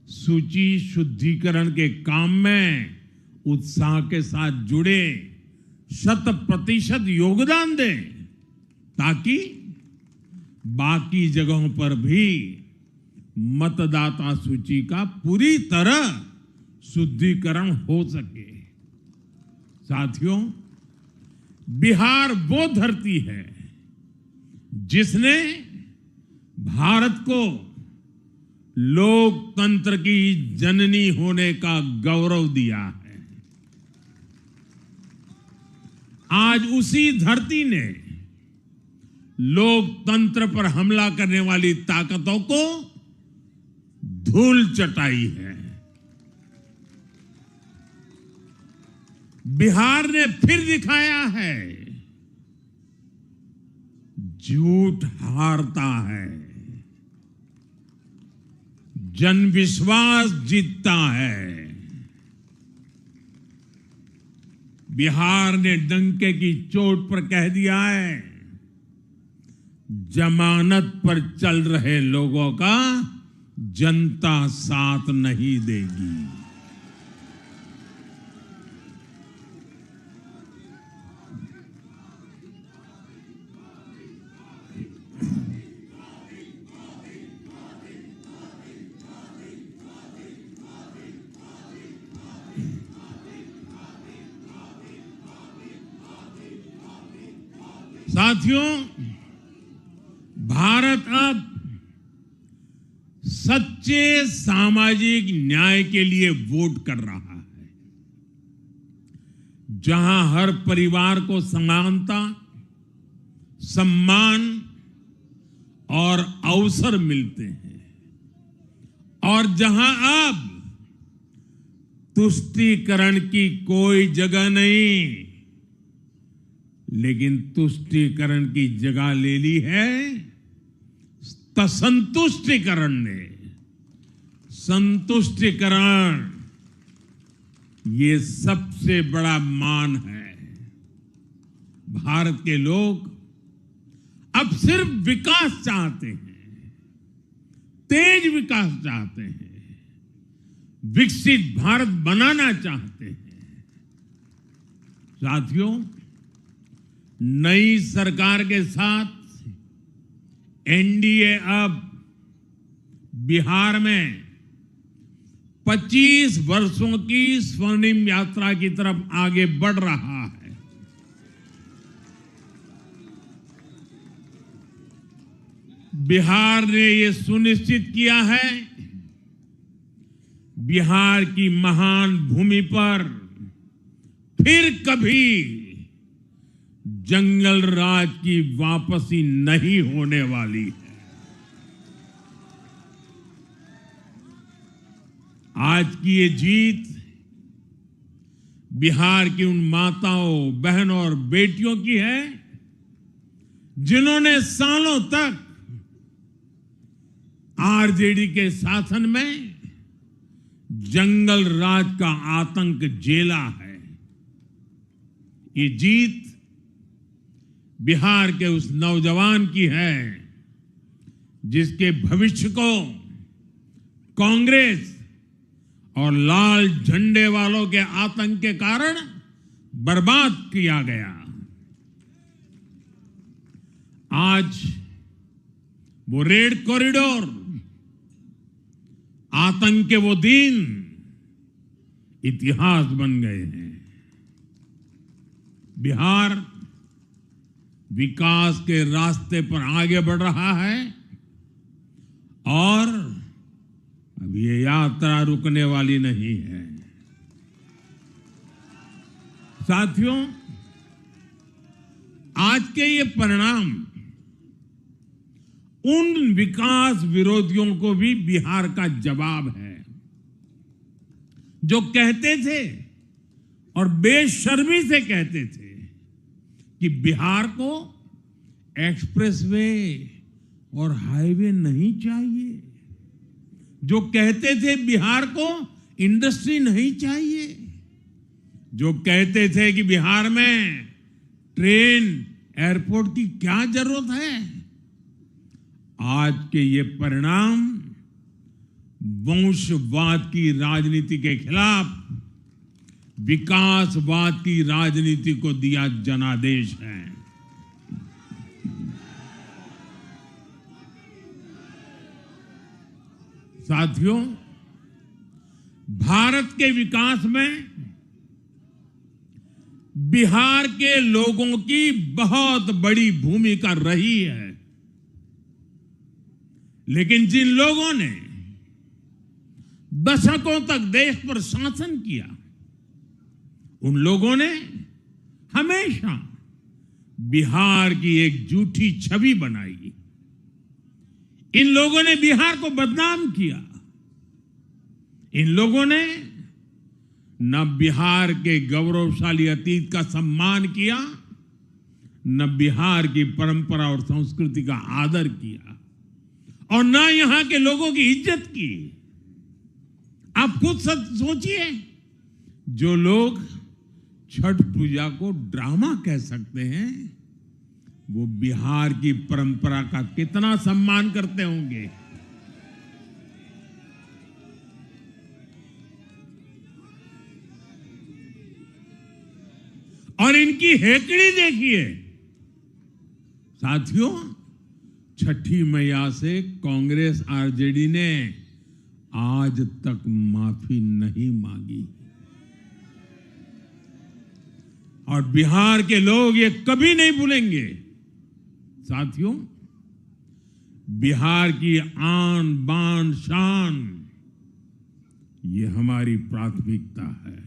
सूची शुद्धिकरण के काम में उत्साह के साथ जुड़े, 100% योगदान दें, ताकि बाकी जगहों पर भी मतदाता सूची का पूरी तरह शुद्धिकरण हो सके। साथियों, बिहार वो धरती है जिसने भारत को लोकतंत्र की जननी होने का गौरव दिया है। आज उसी धरती ने लोकतंत्र पर हमला करने वाली ताकतों को धूल चटाई है। बिहार ने फिर दिखाया है, झूठ हारता है, जनविश्वास जीतता है। बिहार ने डंके की चोट पर कह दिया है, जमानत पर चल रहे लोगों का जनता साथ नहीं देगी। साथियों, भारत अब सच्चे सामाजिक न्याय के लिए वोट कर रहा है, जहां हर परिवार को समानता, सम्मान और अवसर मिलते हैं, और जहां अब तुष्टीकरण की कोई जगह नहीं, लेकिन तुष्टीकरण की जगह ले ली है संतुष्टीकरण ने। संतुष्टीकरण ये सबसे बड़ा मान है। भारत के लोग अब सिर्फ विकास चाहते हैं, तेज विकास चाहते हैं, विकसित भारत बनाना चाहते हैं। साथियों, नई सरकार के साथ एनडीए अब बिहार में 25 वर्षों की स्वर्णिम यात्रा की तरफ आगे बढ़ रहा है। बिहार ने ये सुनिश्चित किया है, बिहार की महान भूमि पर फिर कभी जंगल राज की वापसी नहीं होने वाली है। आज की ये जीत बिहार की उन माताओं, बहनों और बेटियों की है जिन्होंने सालों तक आरजेडी के शासन में जंगल राज का आतंक झेला है। ये जीत बिहार के उस नौजवान की है जिसके भविष्य को कांग्रेस और लाल झंडे वालों के आतंक के कारण बर्बाद किया गया। आज वो रेड कॉरिडोर, आतंक के वो दिन इतिहास बन गए हैं। बिहार विकास के रास्ते पर आगे बढ़ रहा है और अब ये यात्रा रुकने वाली नहीं है। साथियों, आज के ये परिणाम उन विकास विरोधियों को भी बिहार का जवाब है जो कहते थे और बेशर्मी से कहते थे कि बिहार को एक्सप्रेसवे और हाईवे नहीं चाहिए, जो कहते थे बिहार को इंडस्ट्री नहीं चाहिए, जो कहते थे कि बिहार में ट्रेन एयरपोर्ट की क्या जरूरत है, आज के ये परिणाम वंशवाद की राजनीति के खिलाफ विकासवाद की राजनीति को दिया जनादेश है। साथियों, भारत के विकास में बिहार के लोगों की बहुत बड़ी भूमिका रही है, लेकिन जिन लोगों ने दशकों तक देश पर शासन किया, उन लोगों ने हमेशा बिहार की एक झूठी छवि बनाई। इन लोगों ने बिहार को बदनाम किया। इन लोगों ने न बिहार के गौरवशाली अतीत का सम्मान किया, न बिहार की परंपरा और संस्कृति का आदर किया, और न यहां के लोगों की इज्जत की। आप खुद सोचिए, जो लोग छठ पूजा को ड्रामा कह सकते हैं, वो बिहार की परंपरा का कितना सम्मान करते होंगे। और इनकी हेकड़ी देखिए। साथियों, छठी मैया से कांग्रेस आरजेडी ने आज तक माफी नहीं मांगी, और बिहार के लोग ये कभी नहीं भूलेंगे। साथियों, बिहार की आन बान शान, ये हमारी प्राथमिकता है।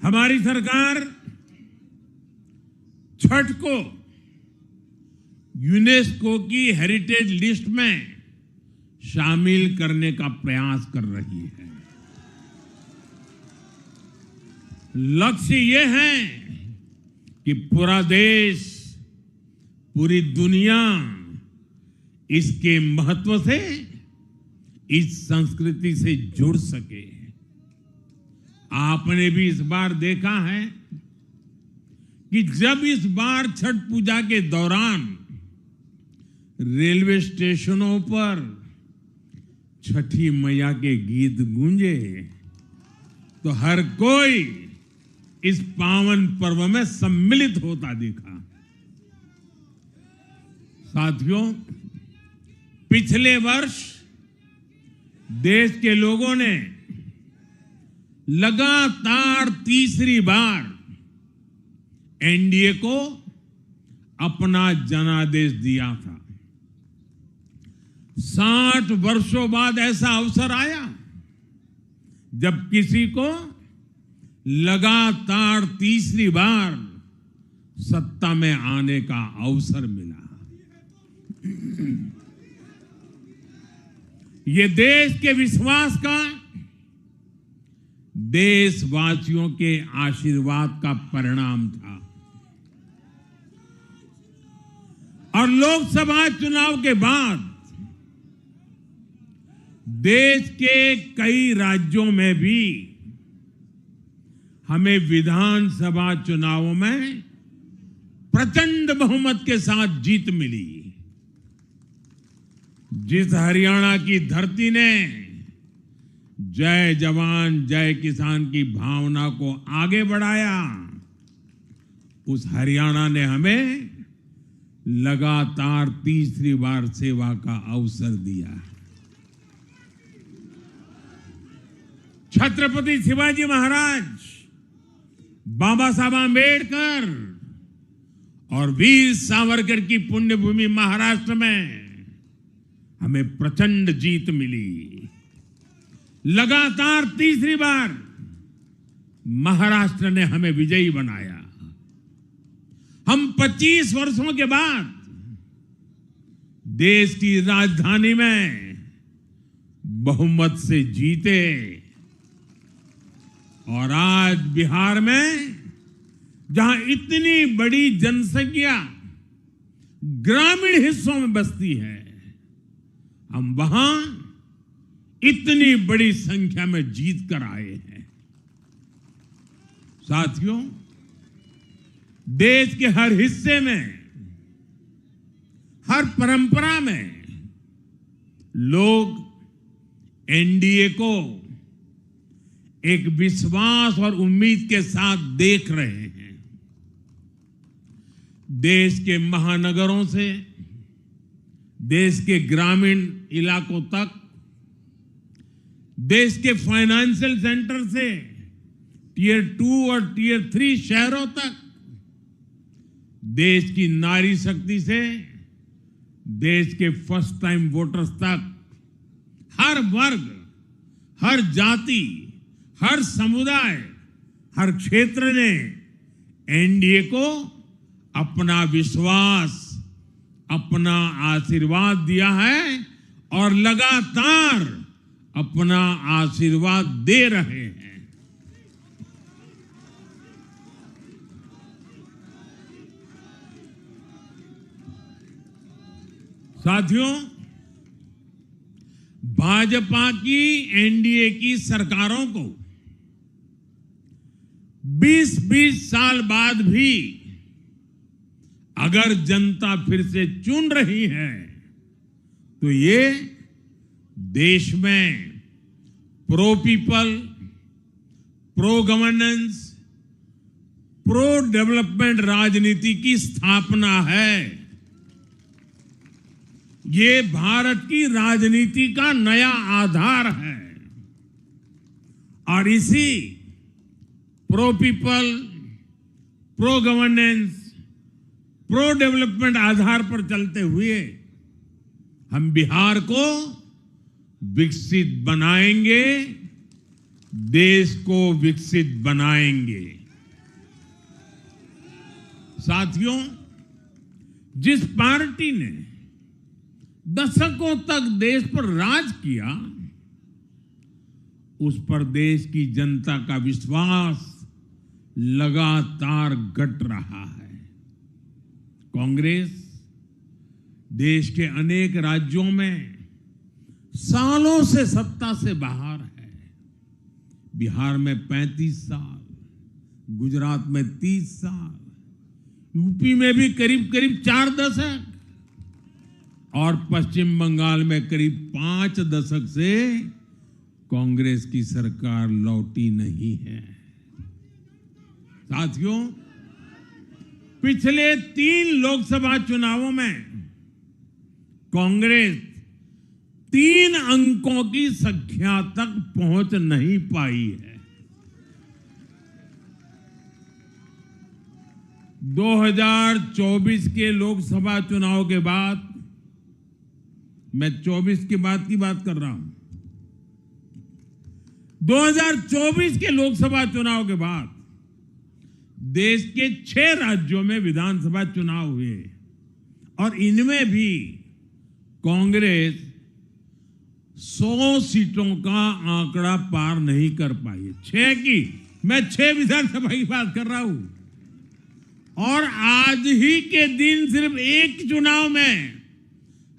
हमारी सरकार छठ को यूनेस्को की हेरिटेज लिस्ट में शामिल करने का प्रयास कर रही है। लक्ष्य यह है कि पूरा देश, पूरी दुनिया इसके महत्व से, इस संस्कृति से जुड़ सके। आपने भी इस बार देखा है कि जब इस बार छठ पूजा के दौरान रेलवे स्टेशनों पर छठी मैया के गीत गूंजे, तो हर कोई इस पावन पर्व में सम्मिलित होता दिखा। साथियों, पिछले वर्ष देश के लोगों ने लगातार तीसरी बार एनडीए को अपना जनादेश दिया था। 60 वर्षों बाद ऐसा अवसर आया जब किसी को लगातार तीसरी बार सत्ता में आने का अवसर मिला। ये देश के विश्वास का, देशवासियों के आशीर्वाद का परिणाम था। और लोकसभा चुनाव के बाद देश के कई राज्यों में भी हमें विधानसभा चुनावों में प्रचंड बहुमत के साथ जीत मिली। जिस हरियाणा की धरती ने जय जवान जय किसान की भावना को आगे बढ़ाया, उस हरियाणा ने हमें लगातार तीसरी बार सेवा का अवसर दिया। छत्रपति शिवाजी महाराज, बाबा साहब आंबेडकर और वीर सावरकर की पुण्यभूमि महाराष्ट्र में हमें प्रचंड जीत मिली। लगातार तीसरी बार महाराष्ट्र ने हमें विजयी बनाया। हम 25 वर्षों के बाद देश की राजधानी में बहुमत से जीते और आज बिहार में जहां इतनी बड़ी जनसंख्या ग्रामीण हिस्सों में बसती है, हम वहां इतनी बड़ी संख्या में जीत कर आए हैं। साथियों, देश के हर हिस्से में, हर परंपरा में लोग एनडीए को एक विश्वास और उम्मीद के साथ देख रहे हैं। देश के महानगरों से देश के ग्रामीण इलाकों तक, देश के फाइनेंशियल सेंटर से टियर 2 और टियर 3 शहरों तक, देश की नारी शक्ति से देश के फर्स्ट टाइम वोटर्स तक, हर वर्ग, हर जाति, हर समुदाय, हर क्षेत्र ने एनडीए को अपना विश्वास, अपना आशीर्वाद दिया है और लगातार अपना आशीर्वाद दे रहे हैं। साथियों, भाजपा की एनडीए की सरकारों को 20-20 साल बाद भी अगर जनता फिर से चुन रही है तो ये देश में pro people, pro governance, pro development राजनीति की स्थापना है। ये भारत की राजनीति का नया आधार है और इसी pro people, pro governance, pro development आधार पर चलते हुए हम बिहार को विकसित बनाएंगे, देश को विकसित बनाएंगे। साथियों, जिस पार्टी ने दशकों तक देश पर राज किया, उस पर देश की जनता का विश्वास लगातार घट रहा है। कांग्रेस देश के अनेक राज्यों में सालों से सत्ता से बाहर है। बिहार में 35 साल, गुजरात में 30 साल, यूपी में भी करीब करीब 4 दशक और पश्चिम बंगाल में करीब 5 दशक से कांग्रेस की सरकार लौटी नहीं है। साथियों, पिछले 3 लोकसभा चुनावों में कांग्रेस 3 अंकों की संख्या तक पहुंच नहीं पाई है। 2024 के लोकसभा चुनाव के बाद, मैं 24 के बाद की बात कर रहा हूं, 2024 के लोकसभा चुनाव के बाद देश के 6 राज्यों में विधानसभा चुनाव हुए और इनमें भी कांग्रेस 100 सीटों का आंकड़ा पार नहीं कर पाई। 6 की, मैं 6 विधानसभा की बात कर रहा हूं। और आज ही के दिन सिर्फ एक चुनाव में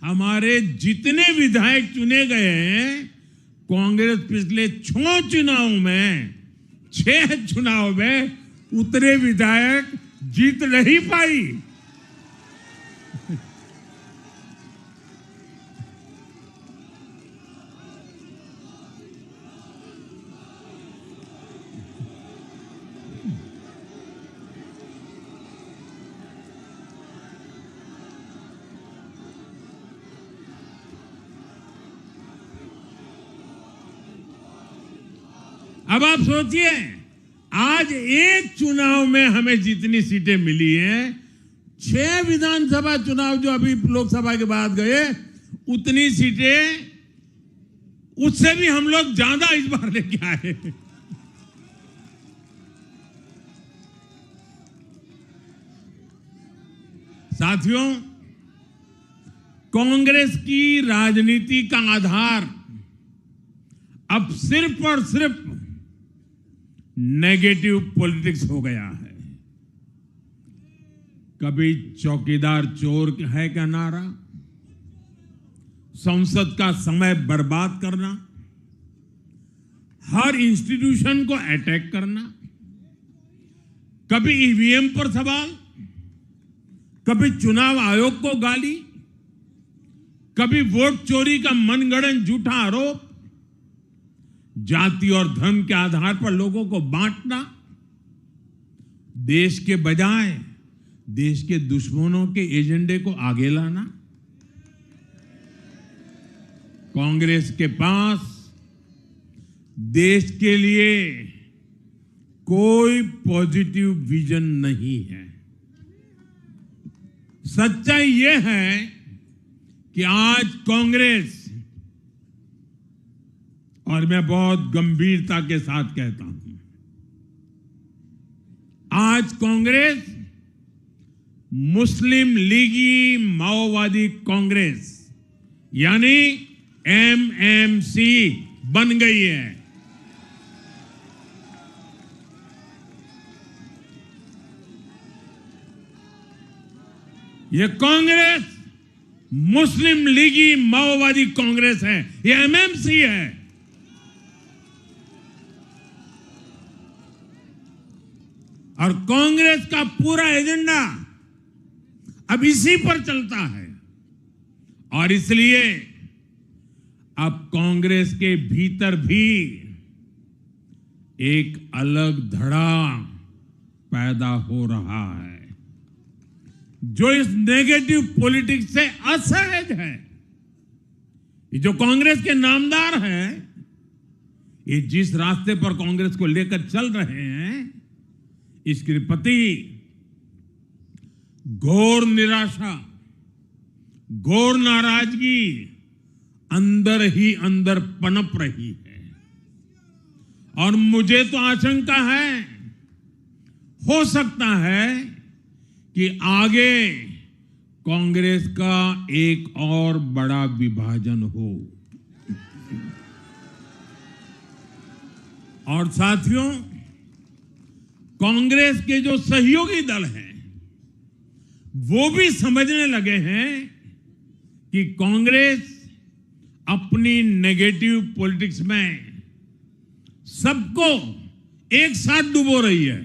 हमारे जितने विधायक चुने गए हैं, कांग्रेस पिछले 6 चुनाव में, 6 चुनाव में उतने विधायक जीत नहीं पाई। अब आप सोचिए, आज एक चुनाव में हमें जितनी सीटें मिली हैं, 6 विधानसभा चुनाव जो अभी लोकसभा के बाद गए, उतनी सीटें, उससे भी हम लोग ज्यादा इस बार लेके आए। साथियों, कांग्रेस की राजनीति का आधार अब सिर्फ और सिर्फ नेगेटिव पॉलिटिक्स हो गया है। कभी चौकीदार चोर है का नारा, संसद का समय बर्बाद करना, हर इंस्टीट्यूशन को अटैक करना, कभी ईवीएम पर सवाल, कभी चुनाव आयोग को गाली, कभी वोट चोरी का मनगढ़ंत झूठा आरोप, जाति और धर्म के आधार पर लोगों को बांटना, देश के बजाय देश के दुश्मनों के एजेंडे को आगे लाना। कांग्रेस के पास देश के लिए कोई पॉजिटिव विजन नहीं है। सच्चाई यह है कि आज कांग्रेस, और मैं बहुत गंभीरता के साथ कहता हूं, आज कांग्रेस मुस्लिम लीगी माओवादी कांग्रेस यानी एमएमसी बन गई है। ये कांग्रेस मुस्लिम लीगी माओवादी कांग्रेस है, ये एमएमसी है। और कांग्रेस का पूरा एजेंडा अब इसी पर चलता है। और इसलिए अब कांग्रेस के भीतर भी एक अलग धड़ा पैदा हो रहा है, जो इस नेगेटिव पॉलिटिक्स से असहज है। ये जो कांग्रेस के नामदार हैं, ये जिस रास्ते पर कांग्रेस को लेकर चल रहे हैं, इसके प्रति घोर निराशा, घोर नाराजगी अंदर ही अंदर पनप रही है। और मुझे तो आशंका है, हो सकता है कि आगे कांग्रेस का एक और बड़ा विभाजन हो। और साथियों, कांग्रेस के जो सहयोगी दल हैं, वो भी समझने लगे हैं कि कांग्रेस अपनी नेगेटिव पॉलिटिक्स में सबको एक साथ डुबो रही है।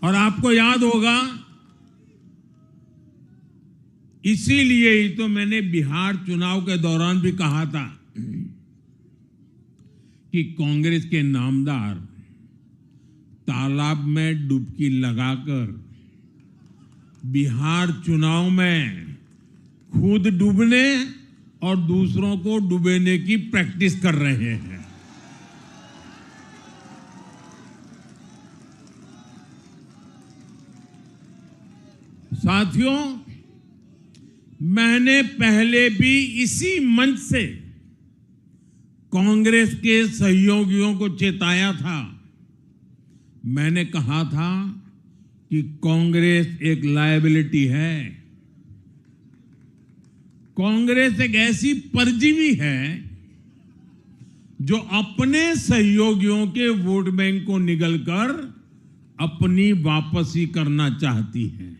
और आपको याद होगा, इसीलिए ही तो मैंने बिहार चुनाव के दौरान भी कहा था कि कांग्रेस के नामदार तालाब में डुबकी लगाकर बिहार चुनाव में खुद डूबने और दूसरों को डुबेने की प्रैक्टिस कर रहे हैं। साथियों, मैंने पहले भी इसी मंच से कांग्रेस के सहयोगियों को चेताया था। मैंने कहा था कि कांग्रेस एक लायबिलिटी है, कांग्रेस एक ऐसी परजीवी है जो अपने सहयोगियों के वोट बैंक को निगलकर अपनी वापसी करना चाहती है।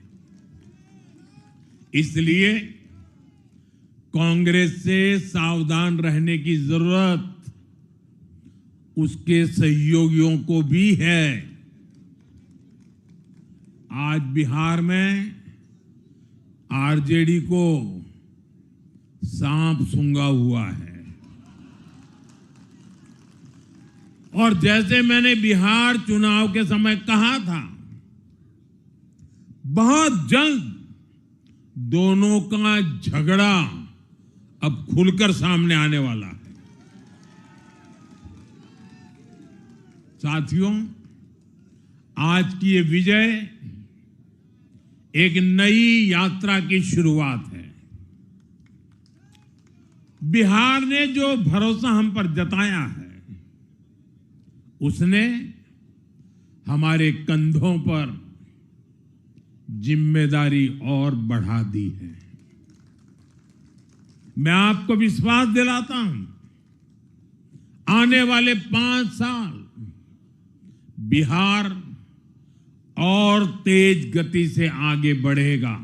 इसलिए कांग्रेस से सावधान रहने की जरूरत उसके सहयोगियों को भी है। आज बिहार में आरजेडी को सांप सूंघा हुआ है। और जैसे मैंने बिहार चुनाव के समय कहा था, बहुत जल्द दोनों का झगड़ा अब खुलकर सामने आने वाला है। साथियों, आज की ये विजय एक नई यात्रा की शुरुआत है। बिहार ने जो भरोसा हम पर जताया है, उसने हमारे कंधों पर जिम्मेदारी और बढ़ा दी है। मैं आपको विश्वास दिलाता हूं, आने वाले 5 साल बिहार और तेज गति से आगे बढ़ेगा।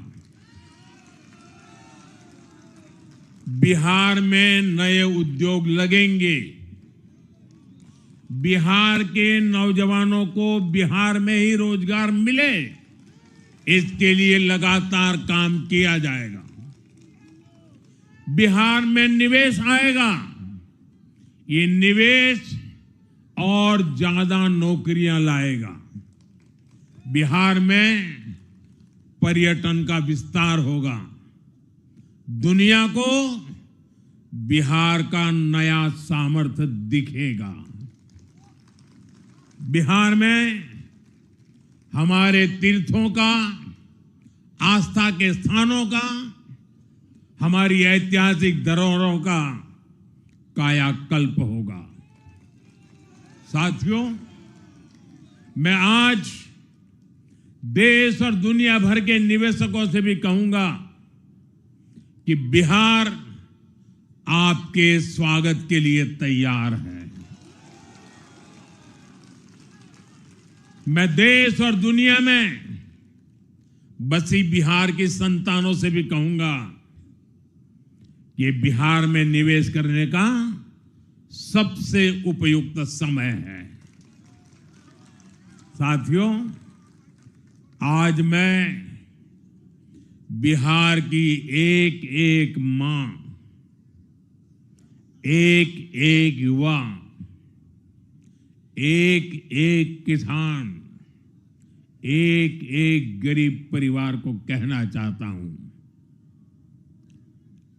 बिहार में नए उद्योग लगेंगे। बिहार के नौजवानों को बिहार में ही रोजगार मिले, इसके लिए लगातार काम किया जाएगा। बिहार में निवेश आएगा। ये निवेश और ज्यादा नौकरियां लाएगा। बिहार में पर्यटन का विस्तार होगा। दुनिया को बिहार का नया सामर्थ्य दिखेगा। बिहार में हमारे तीर्थों का, आस्था के स्थानों का, हमारी ऐतिहासिक धरोहरों का कायाकल्प होगा। साथियों, मैं आज देश और दुनिया भर के निवेशकों से भी कहूंगा कि बिहार आपके स्वागत के लिए तैयार है। मैं देश और दुनिया में बसी बिहार की संतानों से भी कहूंगा कि बिहार में निवेश करने का सबसे उपयुक्त समय है। साथियों, आज मैं बिहार की एक एक मां, एक एक युवा, एक एक किसान, एक एक गरीब परिवार को कहना चाहता हूं,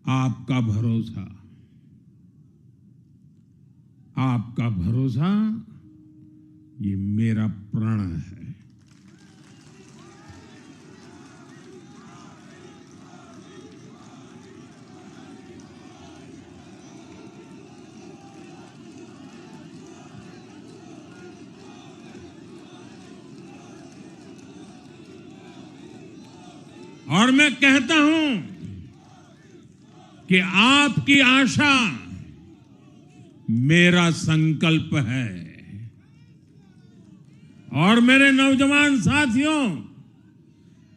आपका भरोसा, आपका भरोसा ये मेरा प्रण है। और मैं कहता हूं कि आपकी आशा मेरा संकल्प है। और मेरे नौजवान साथियों,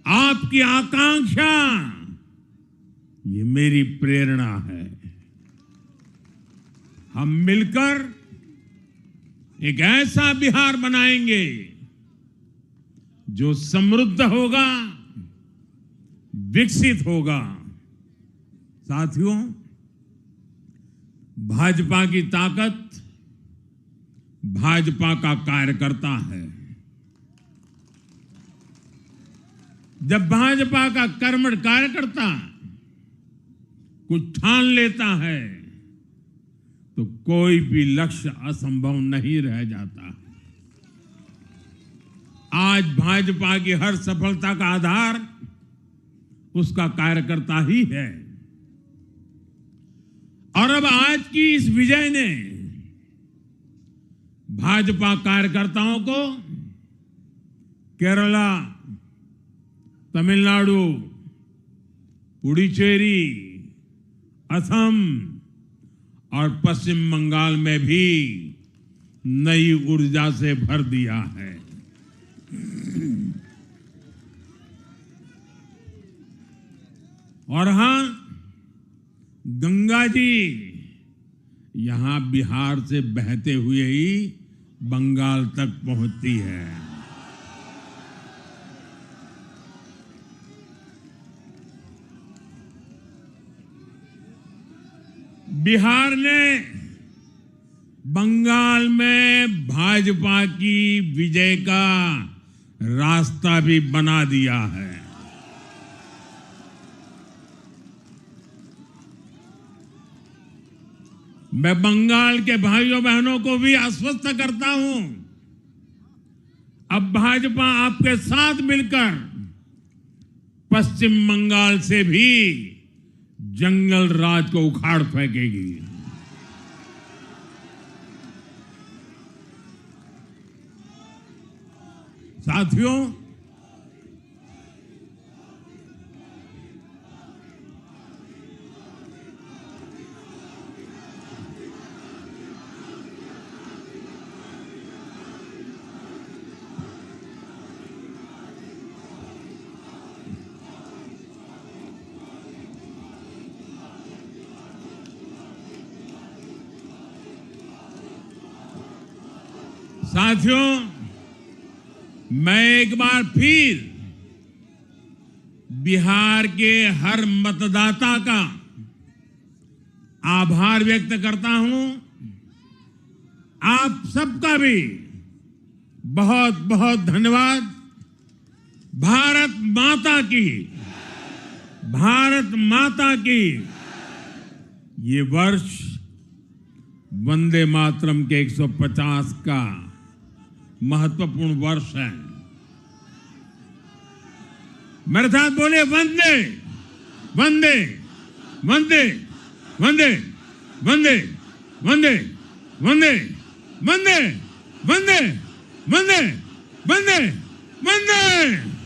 आपकी आकांक्षा ये मेरी प्रेरणा है। हम मिलकर एक ऐसा बिहार बनाएंगे जो समृद्ध होगा, विकसित होगा। साथियों, भाजपा की ताकत भाजपा का कार्यकर्ता है। जब भाजपा का कर्मठ कार्यकर्ता कुछ ठान लेता है तो कोई भी लक्ष्य असंभव नहीं रह जाता। आज भाजपा की हर सफलता का आधार उसका कार्यकर्ता ही है। और अब आज की इस विजय ने भाजपा कार्यकर्ताओं को केरला, तमिलनाडु, पुडुचेरी, असम और पश्चिम बंगाल में भी नई ऊर्जा से भर दिया है। और हां, गंगा जी यहां बिहार से बहते हुए ही बंगाल तक पहुंचती है। बिहार ने बंगाल में भाजपा की विजय का रास्ता भी बना दिया है। मैं बंगाल के भाइयों बहनों को भी आश्वस्त करता हूं, अब भाजपा आपके साथ मिलकर पश्चिम बंगाल से भी जंगल राज को उखाड़ फेंकेगी। साथियों, साथियों, मैं एक बार फिर बिहार के हर मतदाता का आभार व्यक्त करता हूं। आप सबका भी बहुत बहुत धन्यवाद। भारत माता की, भारत माता की। ये वर्ष वंदे मातरम के 150 का महत्वपूर्ण वर्ष है। मेरे साथ बोले वंदे वंदे वंदे वंदे वंदे वंदे वंदे वंदे वंदे वंदे वंदे वंदे।